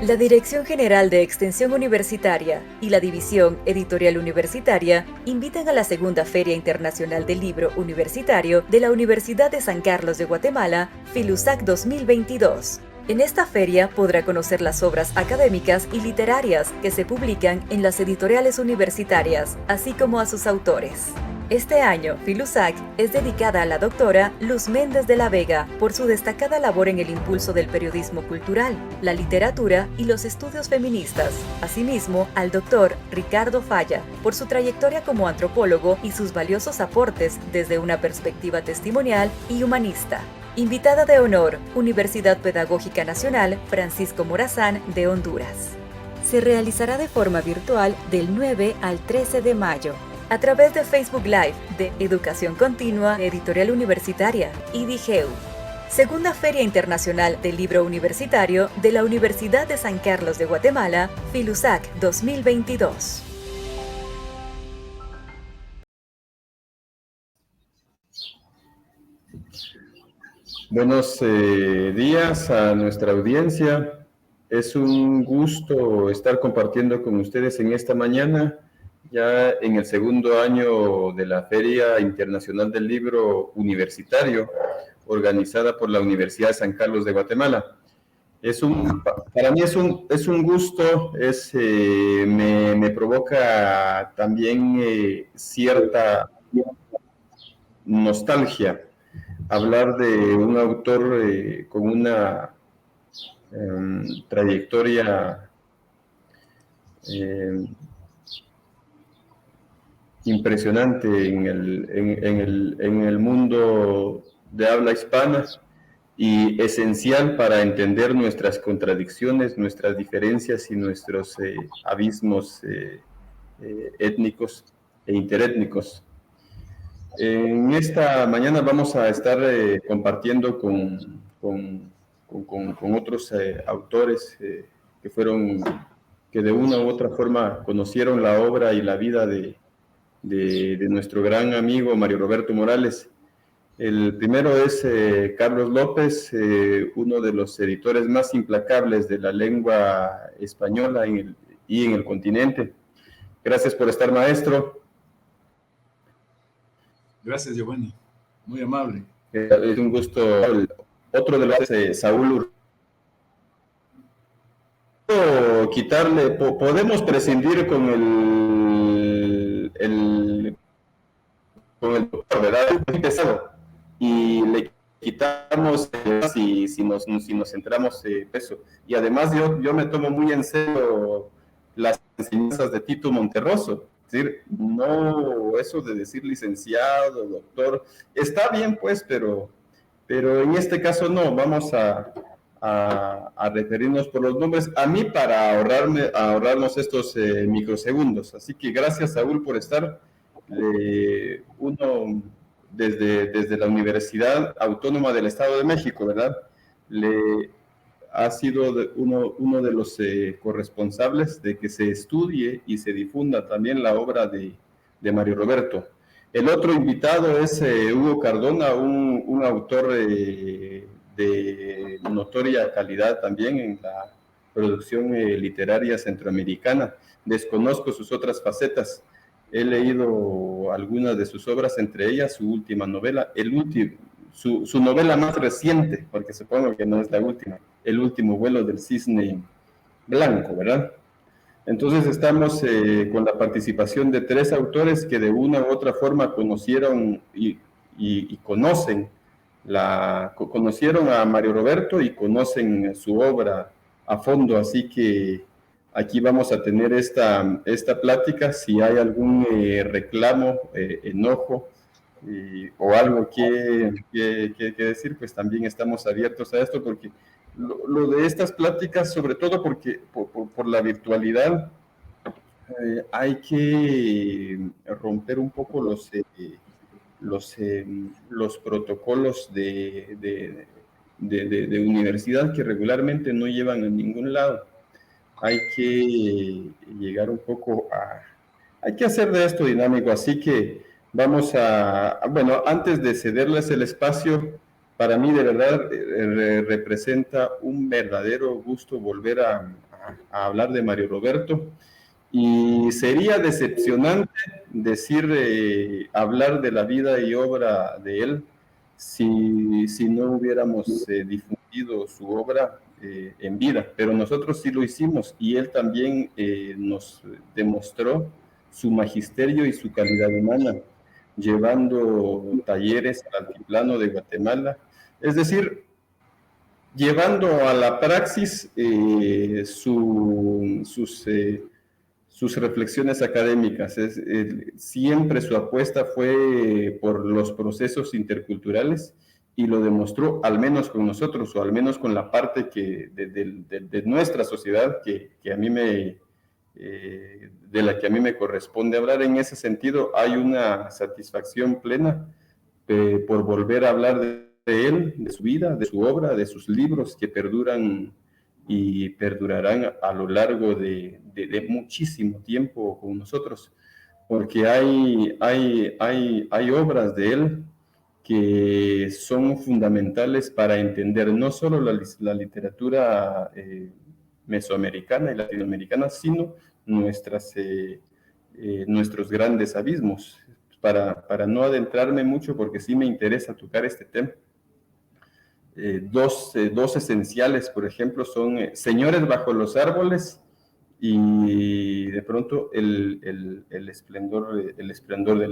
La Dirección General de Extensión Universitaria y la División Editorial Universitaria invitan a la Segunda Feria Internacional del Libro Universitario de la Universidad de San Carlos de Guatemala, FILUSAC 2022. En esta feria podrá conocer las obras académicas y literarias que se publican en las editoriales universitarias, así como a sus autores. Este año, FILUSAC es dedicada a la doctora Luz Méndez de la Vega por su destacada labor en el impulso del periodismo cultural, la literatura y los estudios feministas. Asimismo, al doctor Ricardo Falla por su trayectoria como antropólogo y sus valiosos aportes desde una perspectiva testimonial y humanista. Invitada de honor, Universidad Pedagógica Nacional Francisco Morazán de Honduras. Se realizará de forma virtual del 9 al 13 de mayo. A través de Facebook Live de Educación Continua Editorial Universitaria y DIGEU. Segunda Feria Internacional del Libro Universitario de la Universidad de San Carlos de Guatemala, FILUSAC 2022. Buenos días a nuestra audiencia. Es un gusto estar compartiendo con ustedes en esta mañana, ya en el segundo año de la Feria Internacional del Libro Universitario, organizada por la Universidad de San Carlos de Guatemala. Para mí es un gusto, me provoca también cierta nostalgia hablar de un autor con una trayectoria impresionante en el mundo de habla hispana y esencial para entender nuestras contradicciones, nuestras diferencias y nuestros abismos étnicos e interétnicos. En esta mañana vamos a estar compartiendo con otros autores que de una u otra forma conocieron la obra y la vida de nuestro gran amigo Mario Roberto Morales. El primero es Carlos López, uno de los editores más implacables de la lengua española y en el continente. Gracias por estar, maestro. Gracias, Giovanni. Muy amable. Es un gusto. Otro de los Saúl. Podemos prescindir con el doctor, ¿verdad? Y le quitamos si nos centramos peso. Y además yo me tomo muy en serio las enseñanzas de Tito Monterroso. Es decir, no eso de decir licenciado, doctor, está bien pues, pero en este caso no, vamos a referirnos por los nombres, a mí para ahorrarnos estos microsegundos. Así que gracias, Saúl, por estar. Uno desde la Universidad Autónoma del Estado de México, ¿verdad? Ha sido uno de los corresponsables de que se estudie y se difunda también la obra de Mario Roberto. El otro invitado es Hugo Cardona, un autor de notoria calidad también en la producción literaria centroamericana. Desconozco sus otras facetas. He leído algunas de sus obras, entre ellas su última novela, su novela más reciente, porque supongo que no es la última, El último vuelo del cisne blanco, ¿verdad? Entonces estamos con la participación de tres autores que de una u otra forma conocieron y conocen conocieron a Mario Roberto y conocen su obra a fondo, así que aquí vamos a tener esta plática. Si hay algún reclamo, enojo o algo que decir, pues también estamos abiertos a esto, porque lo de estas pláticas, sobre todo porque por la virtualidad, hay que romper un poco los protocolos de universidad que regularmente no llevan a ningún lado. Hay que llegar un poco hay que hacer de esto dinámico, así que vamos bueno, antes de cederles el espacio, para mí de verdad representa un verdadero gusto volver a a hablar de Mario Roberto, y sería decepcionante decir, hablar de la vida y obra de él si no hubiéramos difundido su obra en vida, pero nosotros sí lo hicimos, y él también nos demostró su magisterio y su calidad humana, llevando talleres al altiplano de Guatemala, es decir, llevando a la praxis sus reflexiones académicas. Siempre su apuesta fue por los procesos interculturales, y lo demostró, al menos con nosotros, o al menos con la parte de nuestra sociedad que a mí de la que a mí me corresponde hablar. En ese sentido, hay una satisfacción plena por volver a hablar de él, de su vida, de su obra, de sus libros que perduran y perdurarán a lo largo de muchísimo tiempo con nosotros, porque hay obras de él que son fundamentales para entender no solo la literatura mesoamericana y latinoamericana, sino nuestros grandes abismos. Para no adentrarme mucho, porque sí me interesa tocar este tema. Dos esenciales, por ejemplo, son Señores bajo los árboles y de pronto el esplendor de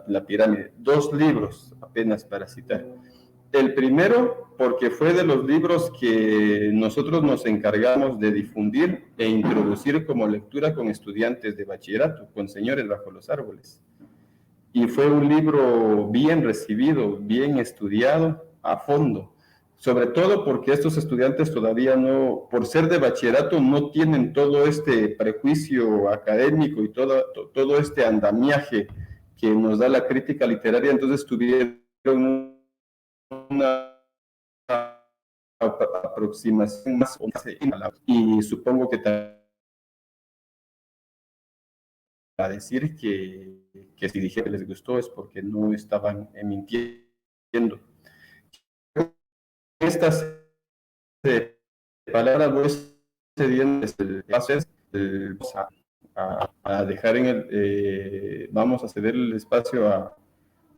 la pirámide. Dos libros apenas para citar. El primero, porque fue de los libros que nosotros nos encargamos de difundir e introducir como lectura con estudiantes de bachillerato, con Señores bajo los árboles. Y fue un libro bien recibido, bien estudiado, a fondo. Sobre todo porque estos estudiantes todavía no, por ser de bachillerato, no tienen todo este prejuicio académico y todo este andamiaje que nos da la crítica literaria. Entonces tuvieron una aproximación más, y supongo que para decir que si dije que les gustó es porque no estaban mintiendo. Estas palabras voy cediendo a dejar vamos a ceder el espacio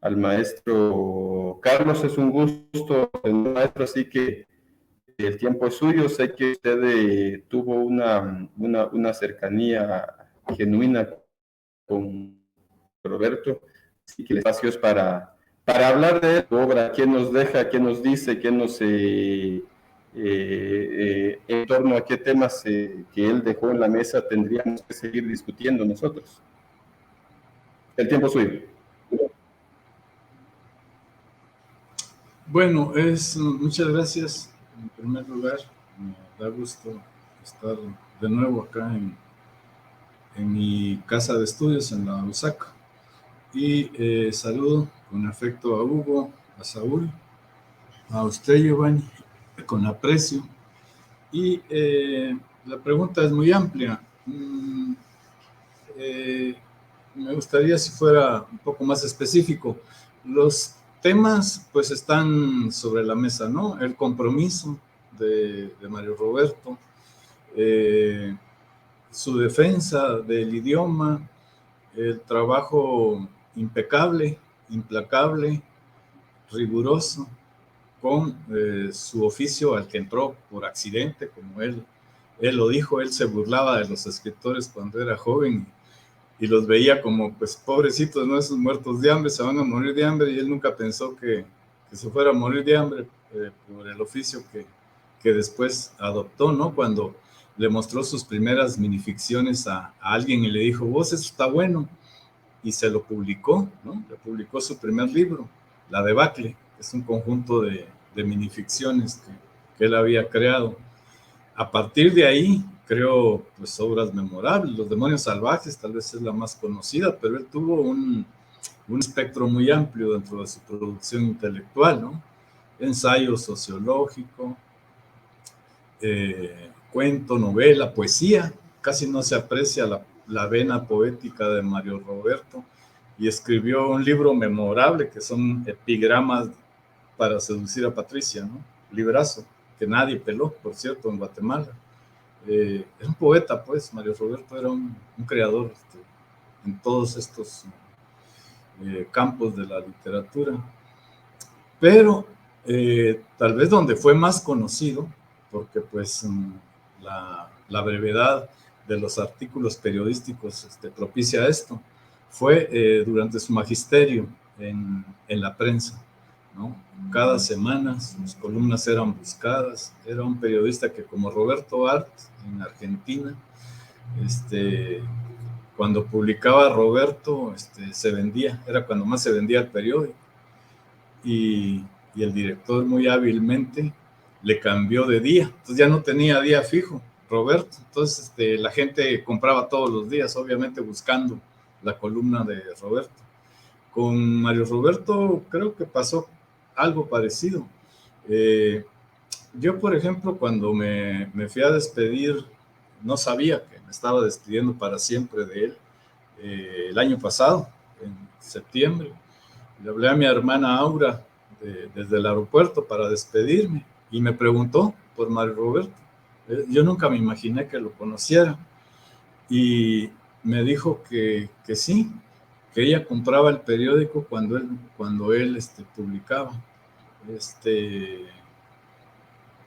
al maestro Carlos. Es un gusto, maestro, así que el tiempo es suyo. Sé que usted tuvo una cercanía genuina con Roberto, así que el espacio es para hablar de su obra, qué nos deja, qué nos dice, qué nos en torno a qué temas que él dejó en la mesa tendríamos que seguir discutiendo nosotros. El tiempo es suyo. Bueno, muchas gracias. En primer lugar, me da gusto estar de nuevo acá en mi casa de estudios en la USAC. Y saludo con afecto a Hugo, a Saúl, a usted, Giovanni, con aprecio. Y la pregunta es muy amplia. Me gustaría si fuera un poco más específico. Los temas pues están sobre la mesa, ¿no? El compromiso de Mario Roberto, su defensa del idioma, el trabajo impecable, implacable, riguroso, con su oficio al que entró por accidente, como él lo dijo. Él se burlaba de los escritores cuando era joven y los veía como, pues, pobrecitos, ¿no? Esos muertos de hambre, se van a morir de hambre, y él nunca pensó que se fuera a morir de hambre por el oficio que después adoptó, ¿no? Cuando le mostró sus primeras minificciones a alguien y le dijo, vos, eso está bueno, y se lo publicó, ¿no? Le publicó su primer libro, La Debacle, que es un conjunto de minificciones que él había creado. A partir de ahí creó pues obras memorables. Los Demonios Salvajes tal vez es la más conocida, pero él tuvo un espectro muy amplio dentro de su producción intelectual, ¿no? Ensayo sociológico, cuento, novela, poesía. Casi no se aprecia la vena poética de Mario Roberto, y escribió un libro memorable que son epigramas para seducir a Patricia, ¿no? Librazo, que nadie peló, por cierto, en Guatemala. Era un poeta, pues. Mario Roberto era un creador en todos estos campos de la literatura. Pero tal vez donde fue más conocido, porque pues la brevedad de los artículos periodísticos propicia esto, fue durante su magisterio en la prensa, ¿no? Cada semana sus columnas eran buscadas. Era un periodista que, como Roberto Art en Argentina, cuando publicaba Roberto, se vendía, era cuando más se vendía el periódico. Y el director muy hábilmente le cambió de día, entonces ya no tenía día fijo Roberto, entonces la gente compraba todos los días, obviamente buscando la columna de Roberto. Con Mario Roberto creo que pasó algo parecido. Yo, por ejemplo, cuando me fui a despedir, no sabía que me estaba despidiendo para siempre de él. El año pasado, en septiembre, le hablé a mi hermana Aura desde el aeropuerto para despedirme y me preguntó por Mario Roberto. Yo nunca me imaginé que lo conociera y me dijo que sí, que ella compraba el periódico cuando él publicaba.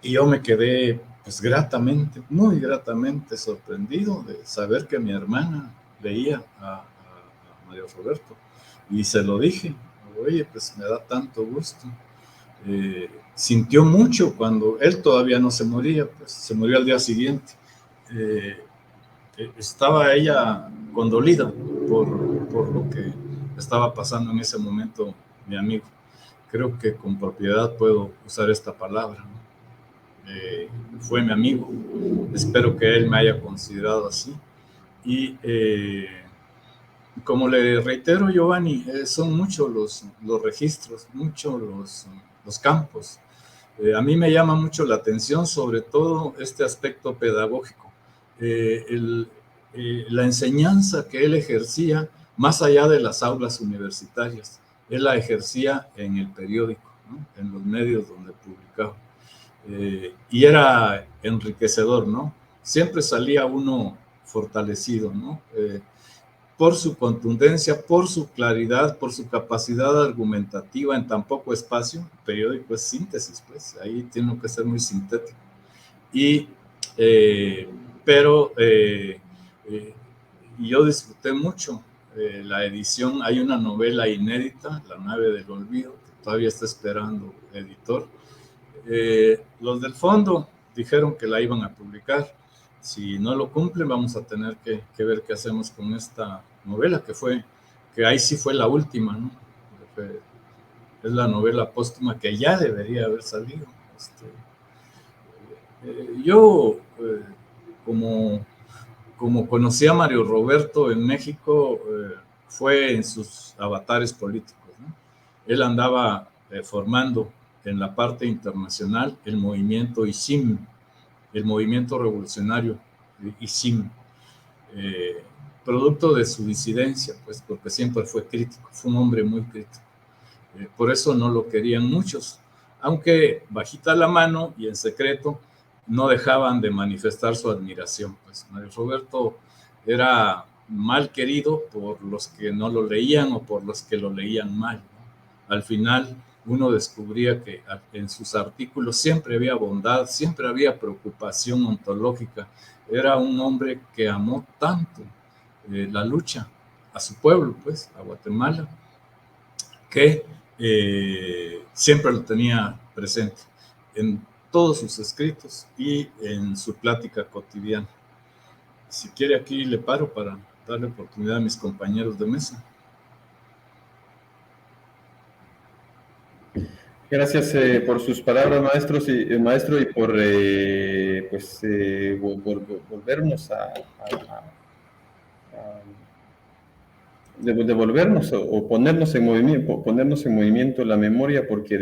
Y yo me quedé pues gratamente, muy gratamente sorprendido de saber que mi hermana leía a Mario Roberto. Y se lo dije, oye, pues me da tanto gusto. Sintió mucho cuando él todavía no se moría, pues se murió al día siguiente. Estaba ella condolida por lo que estaba pasando en ese momento mi amigo. Creo que con propiedad puedo usar esta palabra, ¿no? Fue mi amigo, espero que él me haya considerado así. Y como le reitero, Giovanni, son muchos los registros, muchos los campos. A mí me llama mucho la atención, sobre todo este aspecto pedagógico, la enseñanza que él ejercía más allá de las aulas universitarias. Él la ejercía en el periódico, ¿no? En los medios donde publicaba. Y era enriquecedor, ¿no? Siempre salía uno fortalecido, ¿no? Por su contundencia, por su claridad, por su capacidad argumentativa en tan poco espacio. El periódico es síntesis, pues, ahí tiene que ser muy sintético. Pero yo disfruté mucho la edición. Hay una novela inédita, La nave del olvido, que todavía está esperando editor. Los del fondo dijeron que la iban a publicar. Si no lo cumplen, vamos a tener que ver qué hacemos con esta novela, que ahí sí fue la última, ¿no? Es la novela póstuma que ya debería haber salido. Yo, como conocí a Mario Roberto en México, fue en sus avatares políticos, ¿no? Él andaba formando en la parte internacional el movimiento ISIM, el movimiento revolucionario ISIM, producto de su disidencia, pues, porque siempre fue crítico, fue un hombre muy crítico. Por eso no lo querían muchos, aunque bajita la mano y en secreto no dejaban de manifestar su admiración. Pues Mario Roberto era mal querido por los que no lo leían o por los que lo leían mal, ¿no? Al final uno descubría que en sus artículos siempre había bondad, siempre había preocupación ontológica. Era un hombre que amó tanto la lucha a su pueblo, pues, a Guatemala, que siempre lo tenía presente en todos sus escritos y en su plática cotidiana. Si quiere, aquí le paro para darle oportunidad a mis compañeros de mesa. Gracias por sus palabras, maestro, y por volvernos devolvernos o ponernos en movimiento la memoria, porque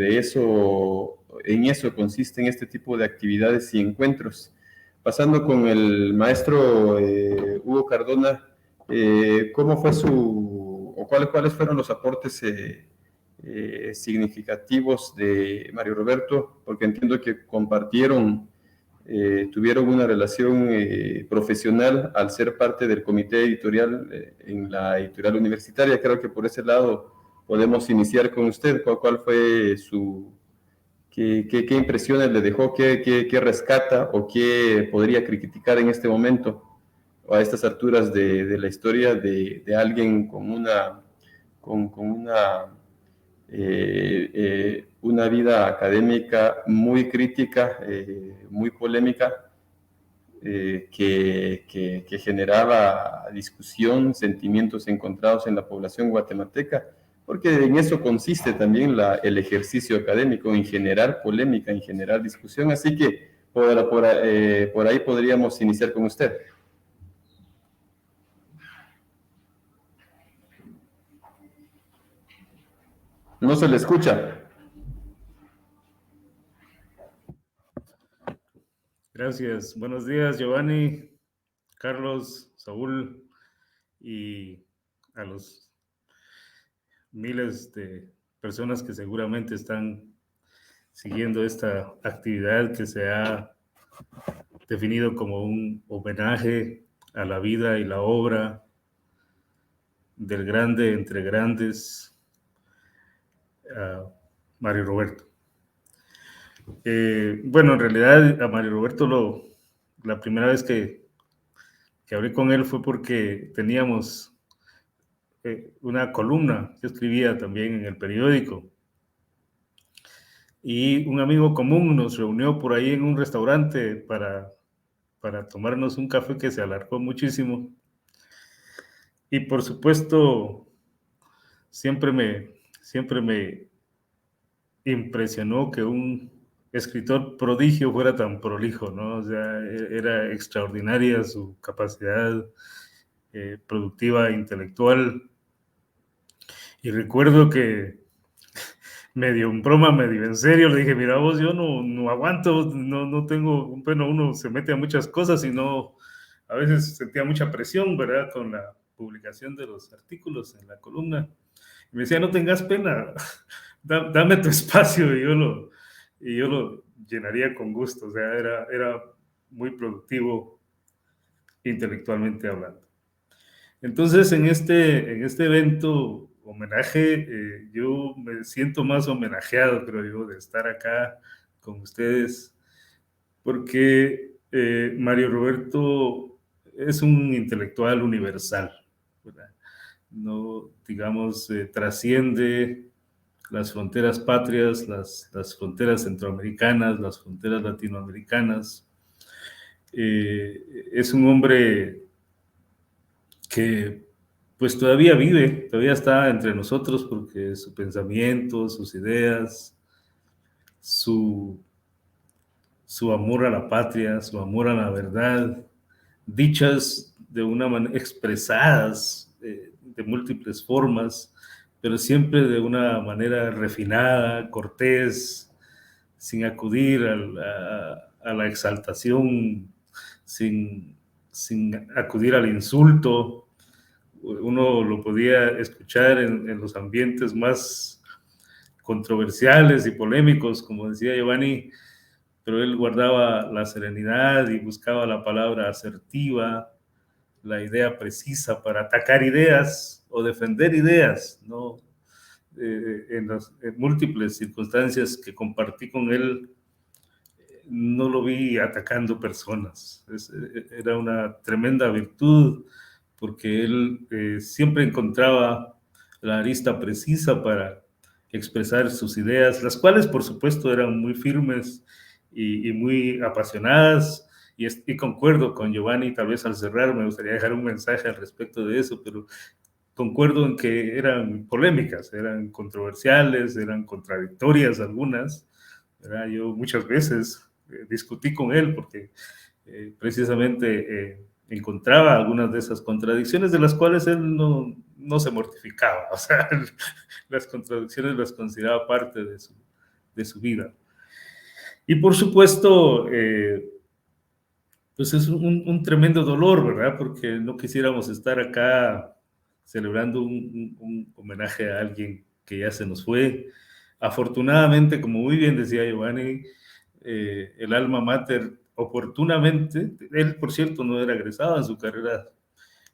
en eso consisten este tipo de actividades y encuentros. Pasando con el maestro Hugo Cardona, ¿cómo fue cuáles fueron los aportes significativos de Mario Roberto? Porque entiendo que compartieron tuvieron una relación profesional al ser parte del comité editorial en la editorial universitaria. Creo que por ese lado podemos iniciar con usted. ¿Cuál fue qué impresiones le dejó, qué rescata o qué podría criticar en este momento o a estas alturas de la historia de alguien con una vida académica muy crítica, muy polémica, que generaba discusión, sentimientos encontrados en la población guatemalteca, porque en eso consiste también el ejercicio académico, en generar polémica, en generar discusión. Así que por ahí podríamos iniciar con usted. No se le escucha. Gracias. Buenos días, Giovanni, Carlos, Saúl y a los miles de personas que seguramente están siguiendo esta actividad que se ha definido como un homenaje a la vida y la obra del grande entre grandes, Mario Roberto. Bueno, en realidad a Mario Roberto la primera vez que hablé con él fue porque teníamos una columna que escribía también en el periódico, y un amigo común nos reunió por ahí en un restaurante para tomarnos un café que se alargó muchísimo, y por supuesto siempre me impresionó que un escritor prodigio fuera tan prolijo, ¿no? O sea, era extraordinaria su capacidad productiva, intelectual. Y recuerdo que medio en broma, medio en serio, le dije, mira vos, yo no aguanto, no tengo, bueno, uno se mete a muchas cosas y a veces sentía mucha presión, ¿verdad? Con la publicación de los artículos en la columna. Y me decía, no tengas pena, dame tu espacio y yo lo llenaría con gusto. O sea, era muy productivo intelectualmente hablando. Entonces, en este evento, homenaje, yo me siento más homenajeado, creo yo, de estar acá con ustedes, porque Mario Roberto es un intelectual universal, ¿verdad? No, digamos, trasciende las fronteras patrias, las fronteras centroamericanas, las fronteras latinoamericanas. Es un hombre que pues todavía vive, todavía está entre nosotros, porque su pensamiento, sus ideas, su amor a la patria, su amor a la verdad, dichas de una manera, expresadas de múltiples formas, pero siempre de una manera refinada, cortés, sin acudir a la exaltación, sin acudir al insulto. Uno lo podía escuchar en los ambientes más controversiales y polémicos, como decía Giovanni, pero él guardaba la serenidad y buscaba la palabra asertiva, la idea precisa para atacar ideas o defender ideas, ¿no? En las múltiples circunstancias que compartí con él, no lo vi atacando personas. Era una tremenda virtud, porque él siempre encontraba la arista precisa para expresar sus ideas, las cuales por supuesto eran muy firmes y muy apasionadas, y concuerdo con Giovanni. Tal vez al cerrar me gustaría dejar un mensaje al respecto de eso, pero concuerdo en que eran polémicas, eran controversiales, eran contradictorias algunas, ¿verdad? Yo muchas veces discutí con él porque precisamente encontraba algunas de esas contradicciones, de las cuales él no se mortificaba. O sea, las contradicciones las consideraba parte de su vida. Y por supuesto, pues es un tremendo dolor, ¿verdad? Porque no quisiéramos estar acá celebrando un homenaje a alguien que ya se nos fue. Afortunadamente, como muy bien decía Giovanni, el alma mater oportunamente, él por cierto no era egresado en su carrera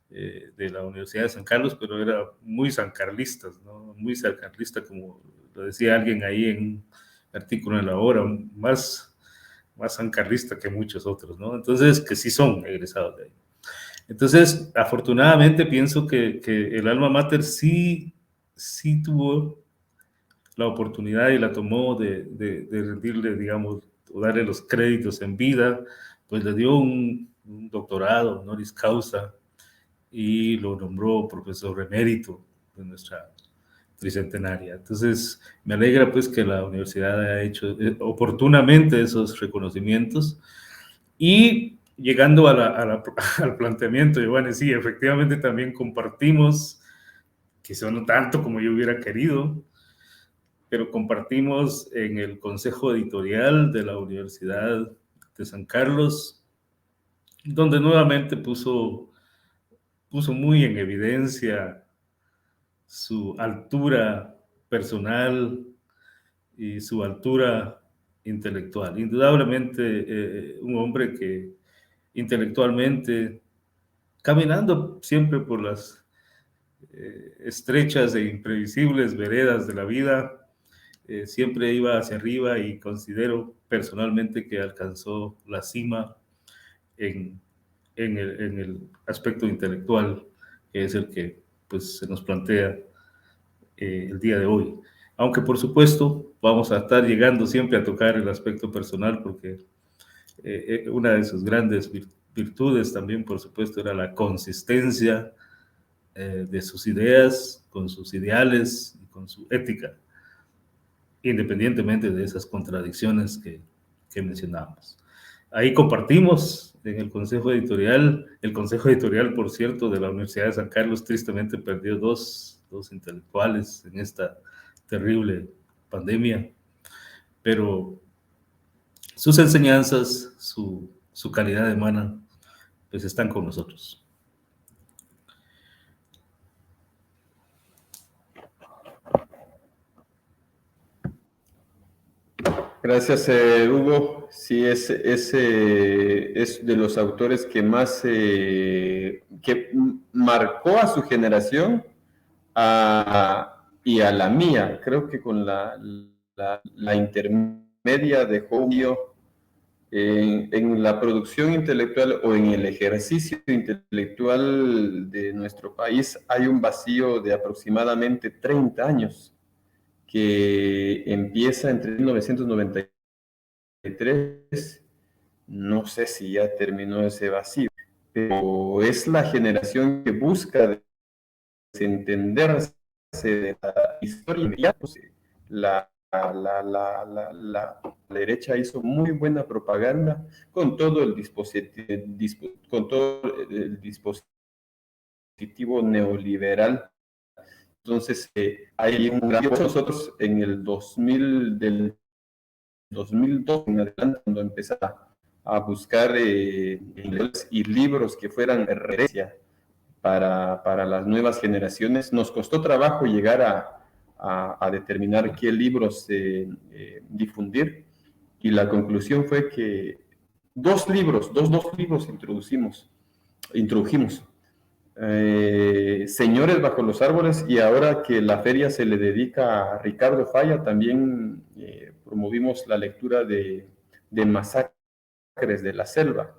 de la Universidad de San Carlos, pero era muy sancarlista, ¿no? Muy sancarlista, como lo decía alguien ahí en un artículo en La Hora, más sancarlista que muchos otros, ¿no? Entonces, que sí son egresados de ahí. Entonces, afortunadamente pienso que el alma mater sí tuvo la oportunidad y la tomó de rendirle, digamos, o darle los créditos en vida, pues le dio un doctorado honoris causa y lo nombró profesor emérito de nuestra tricentenaria. Entonces, me alegra pues que la universidad haya hecho oportunamente esos reconocimientos. Y llegando al planteamiento, Giovanni, sí, efectivamente también compartimos, quizá no tanto como yo hubiera querido, pero compartimos en el consejo editorial de la Universidad de San Carlos, donde nuevamente puso muy en evidencia su altura personal y su altura intelectual. Indudablemente un hombre que intelectualmente, caminando siempre por las estrechas e imprevisibles veredas de la vida, siempre iba hacia arriba y considero personalmente que alcanzó la cima en el aspecto intelectual, que es el que pues, se nos plantea el día de hoy. Aunque por supuesto vamos a estar llegando siempre a tocar el aspecto personal, porque una de sus grandes virtudes también, por supuesto, era la consistencia de sus ideas, con sus ideales y con su ética, independientemente de esas contradicciones que mencionamos. Ahí compartimos en el consejo editorial, por cierto, de la Universidad de San Carlos, tristemente perdió dos intelectuales en esta terrible pandemia, pero sus enseñanzas, su calidad humana, pues están con nosotros. Gracias, Hugo. Sí, es de los autores que más que marcó a su generación y a la mía. Creo que con la intermedia dejó en la producción intelectual o en el ejercicio intelectual de nuestro país hay un vacío de aproximadamente 30 años que empieza entre 1993, no sé si ya terminó ese vacío, pero es la generación que busca desentenderse de la historia. Pues, la derecha hizo muy buena propaganda con todo el dispositivo neoliberal. Entonces, hay un gran... Nosotros en el 2000, del 2002 en adelante, cuando empezaba a buscar y libros que fueran referencia para las nuevas generaciones, nos costó trabajo llegar a determinar qué libros difundir, y la conclusión fue que dos libros introdujimos. Señores bajo los árboles, y ahora que la feria se le dedica a Ricardo Falla, también promovimos la lectura de Masacres de la Selva.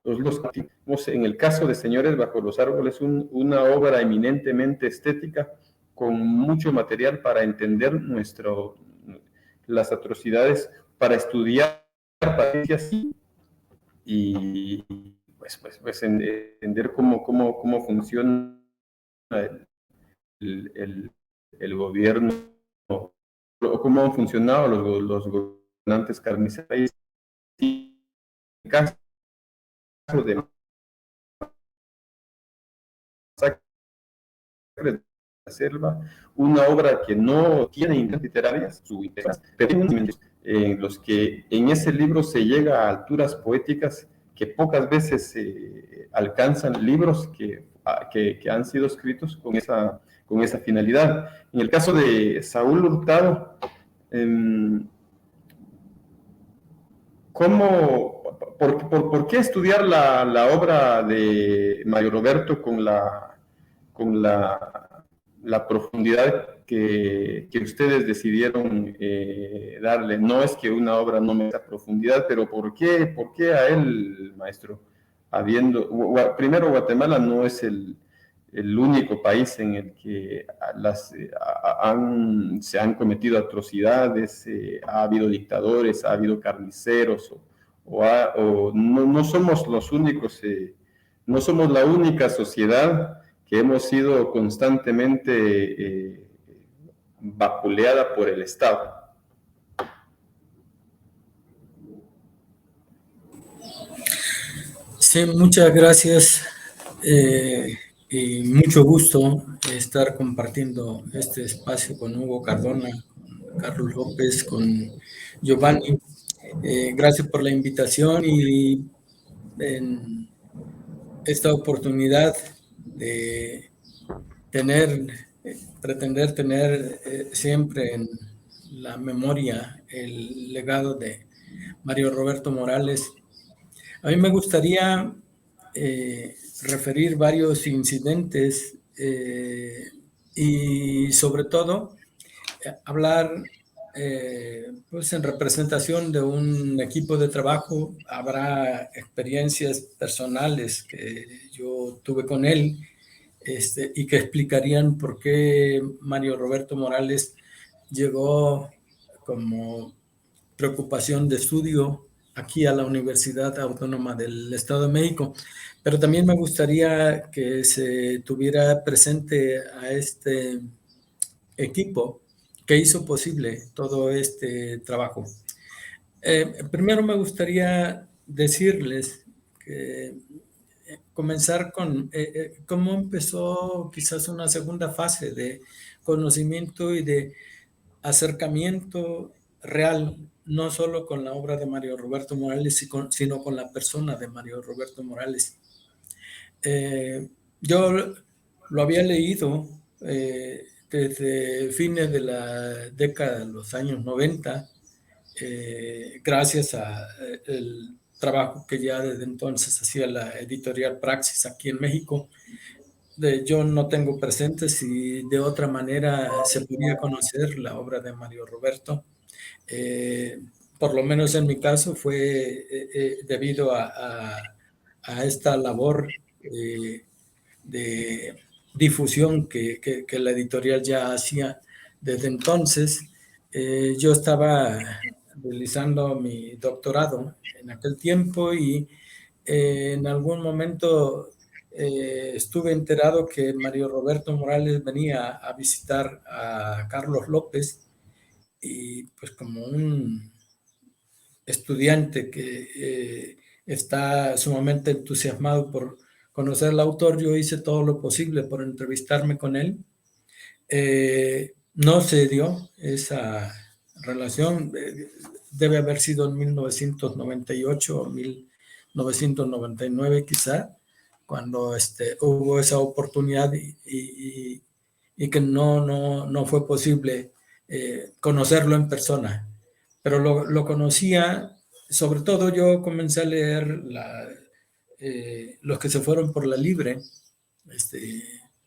En el caso de Señores bajo los árboles, una obra eminentemente estética, con mucho material para entender las atrocidades, para estudiar y pues entender cómo funciona el gobierno, o cómo han funcionado los gobernantes carniceros. En el caso de Masacre de la Selva, una obra que no tiene intenciones literarias, pero en los que en ese libro se llega a alturas poéticas que pocas veces alcanzan libros que han sido escritos con esa finalidad. En el caso de Saúl Hurtado, ¿Por qué estudiar la obra de Mario Roberto con la profundidad que ustedes decidieron darle? No es que una obra no meta profundidad, pero ¿por qué a él, maestro? Primero, Guatemala no es el único país en el que se han cometido atrocidades, ha habido dictadores, ha habido carniceros, o no somos los únicos, no somos la única sociedad que hemos sido constantemente vapuleada por el Estado. Sí, muchas gracias y mucho gusto estar compartiendo este espacio con Hugo Cardona, con Carlos López, con Giovanni. Gracias por la invitación y en esta oportunidad de pretender tener siempre en la memoria el legado de Mario Roberto Morales. A mí me gustaría referir varios incidentes y sobre todo hablar pues en representación de un equipo de trabajo. Habrá experiencias personales que yo tuve con él y que explicarían por qué Mario Roberto Morales llegó como preocupación de estudio aquí a la Universidad Autónoma del Estado de México. Pero también me gustaría que se tuviera presente a este equipo que hizo posible todo este trabajo. Primero me gustaría decirles que comenzar con cómo empezó quizás una segunda fase de conocimiento y de acercamiento real, no solo con la obra de Mario Roberto Morales, sino con la persona de Mario Roberto Morales. Yo lo había leído desde fines de la década de los años 90, gracias al trabajo que ya desde entonces hacía la editorial Praxis aquí en México. Yo no tengo presente si de otra manera se podía conocer la obra de Mario Roberto. Por lo menos en mi caso fue debido a esta labor de difusión que la editorial ya hacía desde entonces. Yo estaba realizando mi doctorado en aquel tiempo y en algún momento estuve enterado que Mario Roberto Morales venía a visitar a Carlos López y pues como un estudiante que está sumamente entusiasmado por conocer al autor, yo hice todo lo posible por entrevistarme con él. No se dio esa relación, debe haber sido en 1998 o 1999 quizá, cuando hubo esa oportunidad y que no fue posible conocerlo en persona. Pero lo conocía, sobre todo yo comencé a leer los que se fueron por la libre.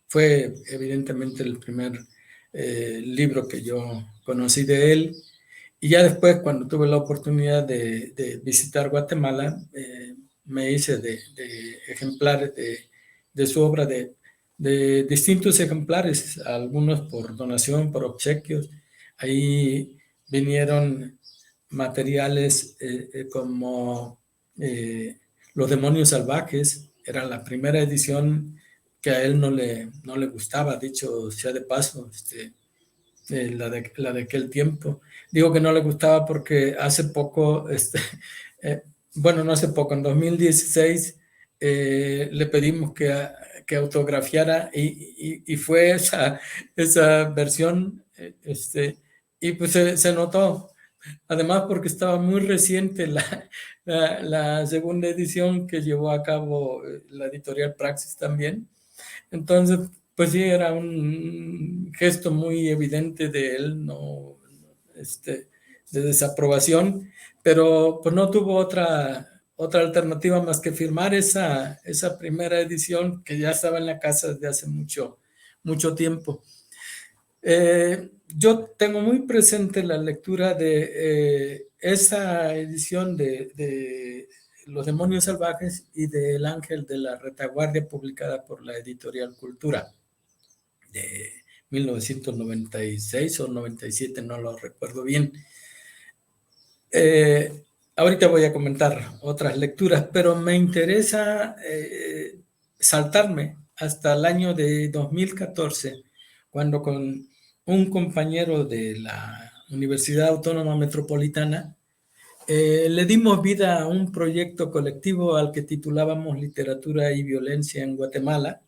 Fue evidentemente el primer libro que yo conocí de él. Y ya después, cuando tuve la oportunidad de visitar Guatemala, me hice de ejemplares de su obra, de distintos ejemplares, algunos por donación, por obsequios. Ahí vinieron materiales como Los demonios salvajes. Era la primera edición que a él no le gustaba, dicho sea de paso, la de aquel tiempo. Digo que no le gustaba porque hace poco, bueno, no hace poco, en 2016 le pedimos que autografiara y fue esa versión, y pues se notó. Además, porque estaba muy reciente la segunda edición que llevó a cabo la editorial Praxis también. Entonces, pues sí, era un gesto muy evidente de él, desaprobación, pero pues no tuvo otra alternativa más que firmar esa primera edición que ya estaba en la casa desde hace mucho tiempo. Yo tengo muy presente la lectura de esa edición de Los demonios salvajes y de El ángel de la retaguardia, publicada por la editorial Cultura de 1996 o 97, no lo recuerdo bien. Ahorita voy a comentar otras lecturas, pero me interesa saltarme hasta el año de 2014, cuando con un compañero de la Universidad Autónoma Metropolitana le dimos vida a un proyecto colectivo al que titulábamos Literatura y Violencia en Guatemala,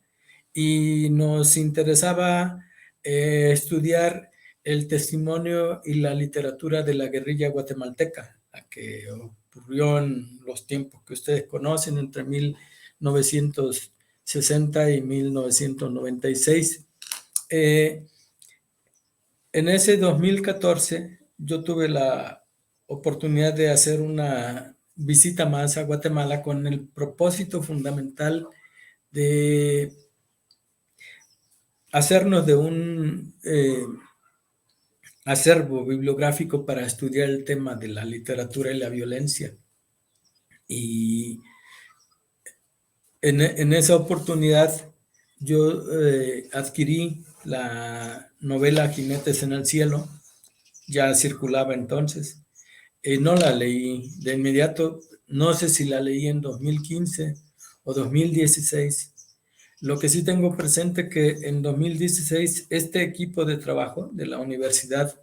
y nos interesaba estudiar el testimonio y la literatura de la guerrilla guatemalteca, la que ocurrió en los tiempos que ustedes conocen, entre 1960 y 1996. En ese 2014 yo tuve la oportunidad de hacer una visita más a Guatemala con el propósito fundamental de hacernos de un acervo bibliográfico para estudiar el tema de la literatura y la violencia. Y en esa oportunidad yo adquirí la novela Jinetes en el Cielo, ya circulaba entonces. No la leí de inmediato, no sé si la leí en 2015 o 2016. Lo que sí tengo presente que en 2016 este equipo de trabajo de la Universidad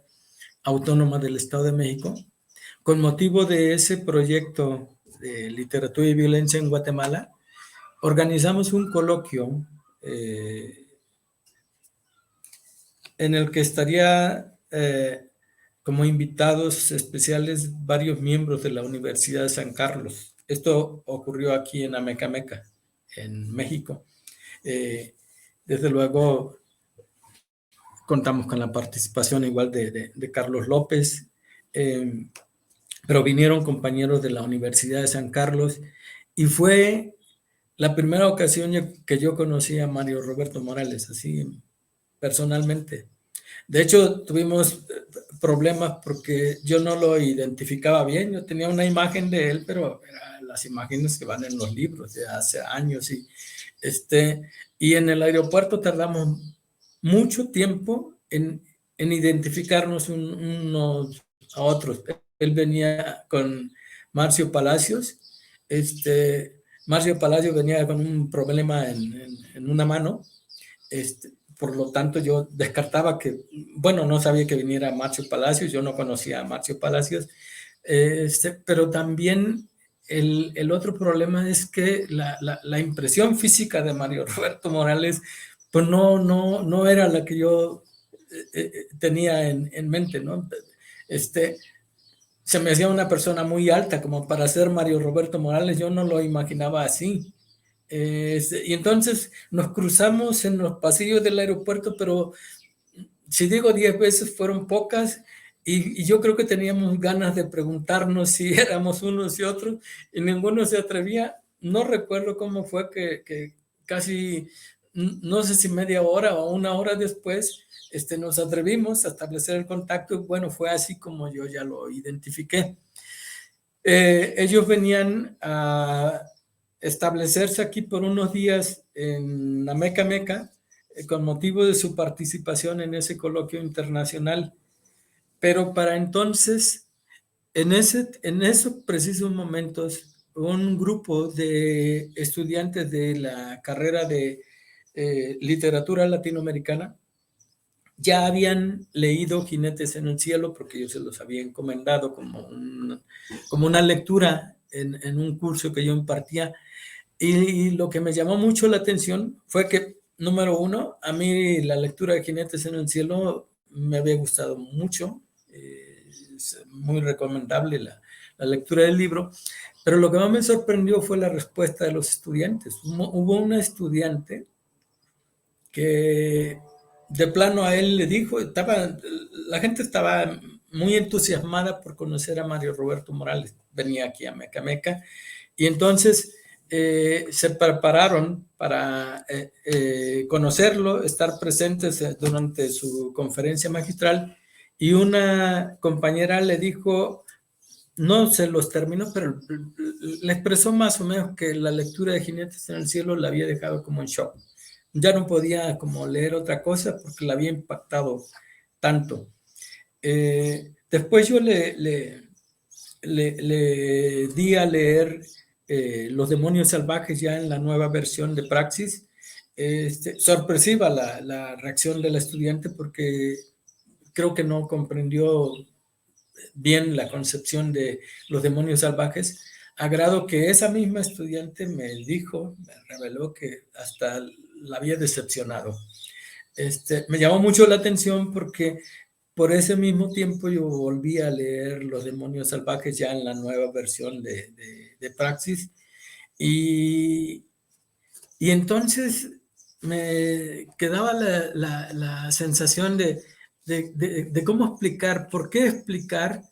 Autónoma del Estado de México, con motivo de ese proyecto de literatura y violencia en Guatemala, organizamos un coloquio en el que estaría como invitados especiales varios miembros de la Universidad de San Carlos. Esto ocurrió aquí en Amecameca, en México. Desde luego contamos con la participación igual de Carlos López, pero vinieron compañeros de la Universidad de San Carlos, y fue la primera ocasión que yo conocí a Mario Roberto Morales, así personalmente. De hecho, tuvimos problemas porque yo no lo identificaba bien. Yo tenía una imagen de él, pero eran las imágenes que van en los libros de hace años. Y en el aeropuerto tardamos mucho tiempo en identificarnos unos a otros. Él venía con Marcio Palacios. Marcio Palacios venía con un problema en una mano. Por lo tanto, yo descartaba que, bueno, no sabía que viniera Marcio Palacios, yo no conocía a Marcio Palacios, pero también el otro problema es que la impresión física de Mario Roberto Morales, pues no era la que yo tenía en mente, ¿no? Se me hacía una persona muy alta como para ser Mario Roberto Morales, yo no lo imaginaba así. Y entonces nos cruzamos en los pasillos del aeropuerto, pero si digo 10 veces fueron pocas, y yo creo que teníamos ganas de preguntarnos si éramos unos y otros, y ninguno se atrevía. No recuerdo cómo fue que casi, no sé si media hora o una hora después, nos atrevimos a establecer el contacto, y bueno, fue así como yo ya lo identifiqué. Ellos venían a establecerse aquí por unos días en Amecameca con motivo de su participación en ese coloquio internacional, pero para entonces, en esos precisos momentos, un grupo de estudiantes de la carrera de literatura latinoamericana ya habían leído Jinetes en el Cielo, porque yo se los había encomendado como una lectura en un curso que yo impartía. Y lo que me llamó mucho la atención fue que, número uno, a mí la lectura de Jinetes en el Cielo me había gustado mucho, es muy recomendable la lectura del libro, pero lo que más me sorprendió fue la respuesta de los estudiantes. Hubo una estudiante que de plano a él le dijo, la gente estaba muy entusiasmada por conocer a Mario Roberto Morales. Venía aquí a Mecameca y entonces se prepararon para conocerlo, estar presentes durante su conferencia magistral, y una compañera le dijo, no se los terminó, pero le expresó más o menos que la lectura de Jinetes en el Cielo la había dejado como en shock. Ya no podía como leer otra cosa porque la había impactado tanto. Después yo le di a leer Los demonios salvajes ya en la nueva versión de Praxis. Sorpresiva la reacción de la estudiante porque creo que no comprendió bien la concepción de Los demonios salvajes, a grado que esa misma estudiante me reveló que hasta la había decepcionado. Me llamó mucho la atención porque por ese mismo tiempo yo volví a leer Los demonios salvajes ya en la nueva versión de Praxis, y entonces me quedaba la sensación de cómo explicar, por qué explicar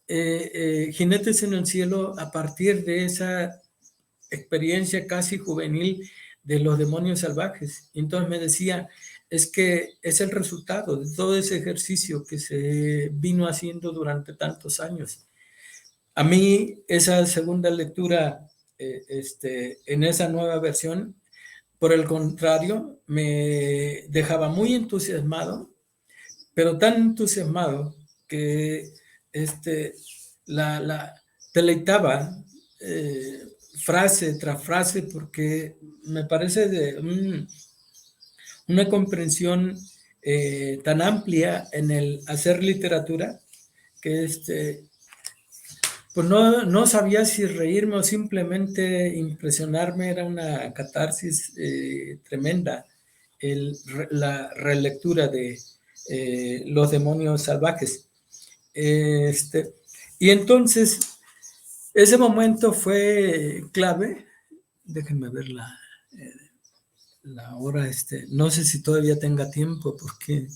Jinetes en el Cielo a partir de esa experiencia casi juvenil de Los demonios salvajes. Y entonces me decía, es que es el resultado de todo ese ejercicio que se vino haciendo durante tantos años. A mí esa segunda lectura en esa nueva versión, por el contrario, me dejaba muy entusiasmado, pero tan entusiasmado que la deleitaba frase tras frase, porque me parece de una comprensión tan amplia en el hacer literatura que pues no sabía si reírme o simplemente impresionarme. Era una catarsis tremenda la relectura de Los demonios salvajes. Y entonces ese momento fue clave. Déjenme ver la hora. No sé si todavía tenga tiempo porque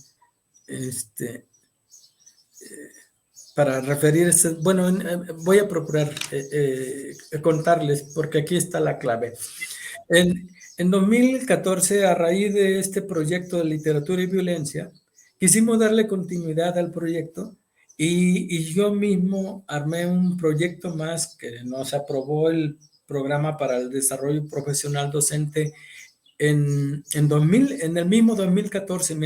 para referir, bueno, voy a procurar contarles, porque aquí está la clave. En 2014, a raíz de este proyecto de literatura y violencia, quisimos darle continuidad al proyecto y yo mismo armé un proyecto más que nos aprobó el Programa para el Desarrollo Profesional Docente en el mismo 2014,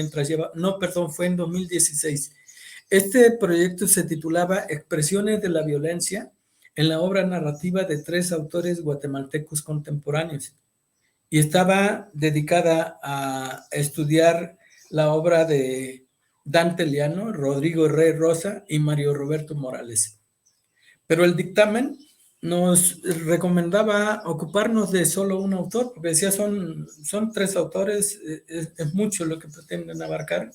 fue en 2016. Este proyecto se titulaba Expresiones de la Violencia en la obra narrativa de 3 autores guatemaltecos contemporáneos, y estaba dedicada a estudiar la obra de Dante Liano, Rodrigo Rey Rosa y Mario Roberto Morales. Pero el dictamen nos recomendaba ocuparnos de solo un autor, porque decía son 3 autores, es mucho lo que pretenden abarcar.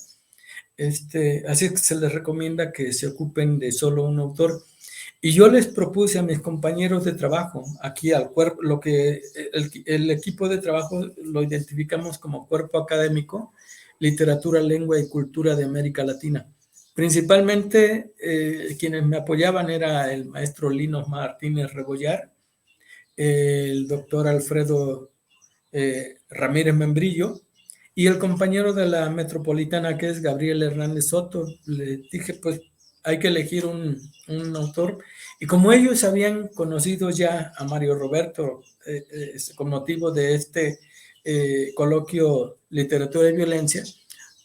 Así es que se les recomienda que se ocupen de solo un autor. Y yo les propuse a mis compañeros de trabajo, aquí al cuerpo, lo que el equipo de trabajo lo identificamos como Cuerpo Académico, Literatura, Lengua y Cultura de América Latina. Principalmente quienes me apoyaban era el maestro Linos Martínez Rebollar, el doctor Alfredo Ramírez Membrillo, y el compañero de la Metropolitana, que es Gabriel Hernández Soto. Le dije, pues hay que elegir un autor. Y como ellos habían conocido ya a Mario Roberto con motivo de este coloquio Literatura y Violencia,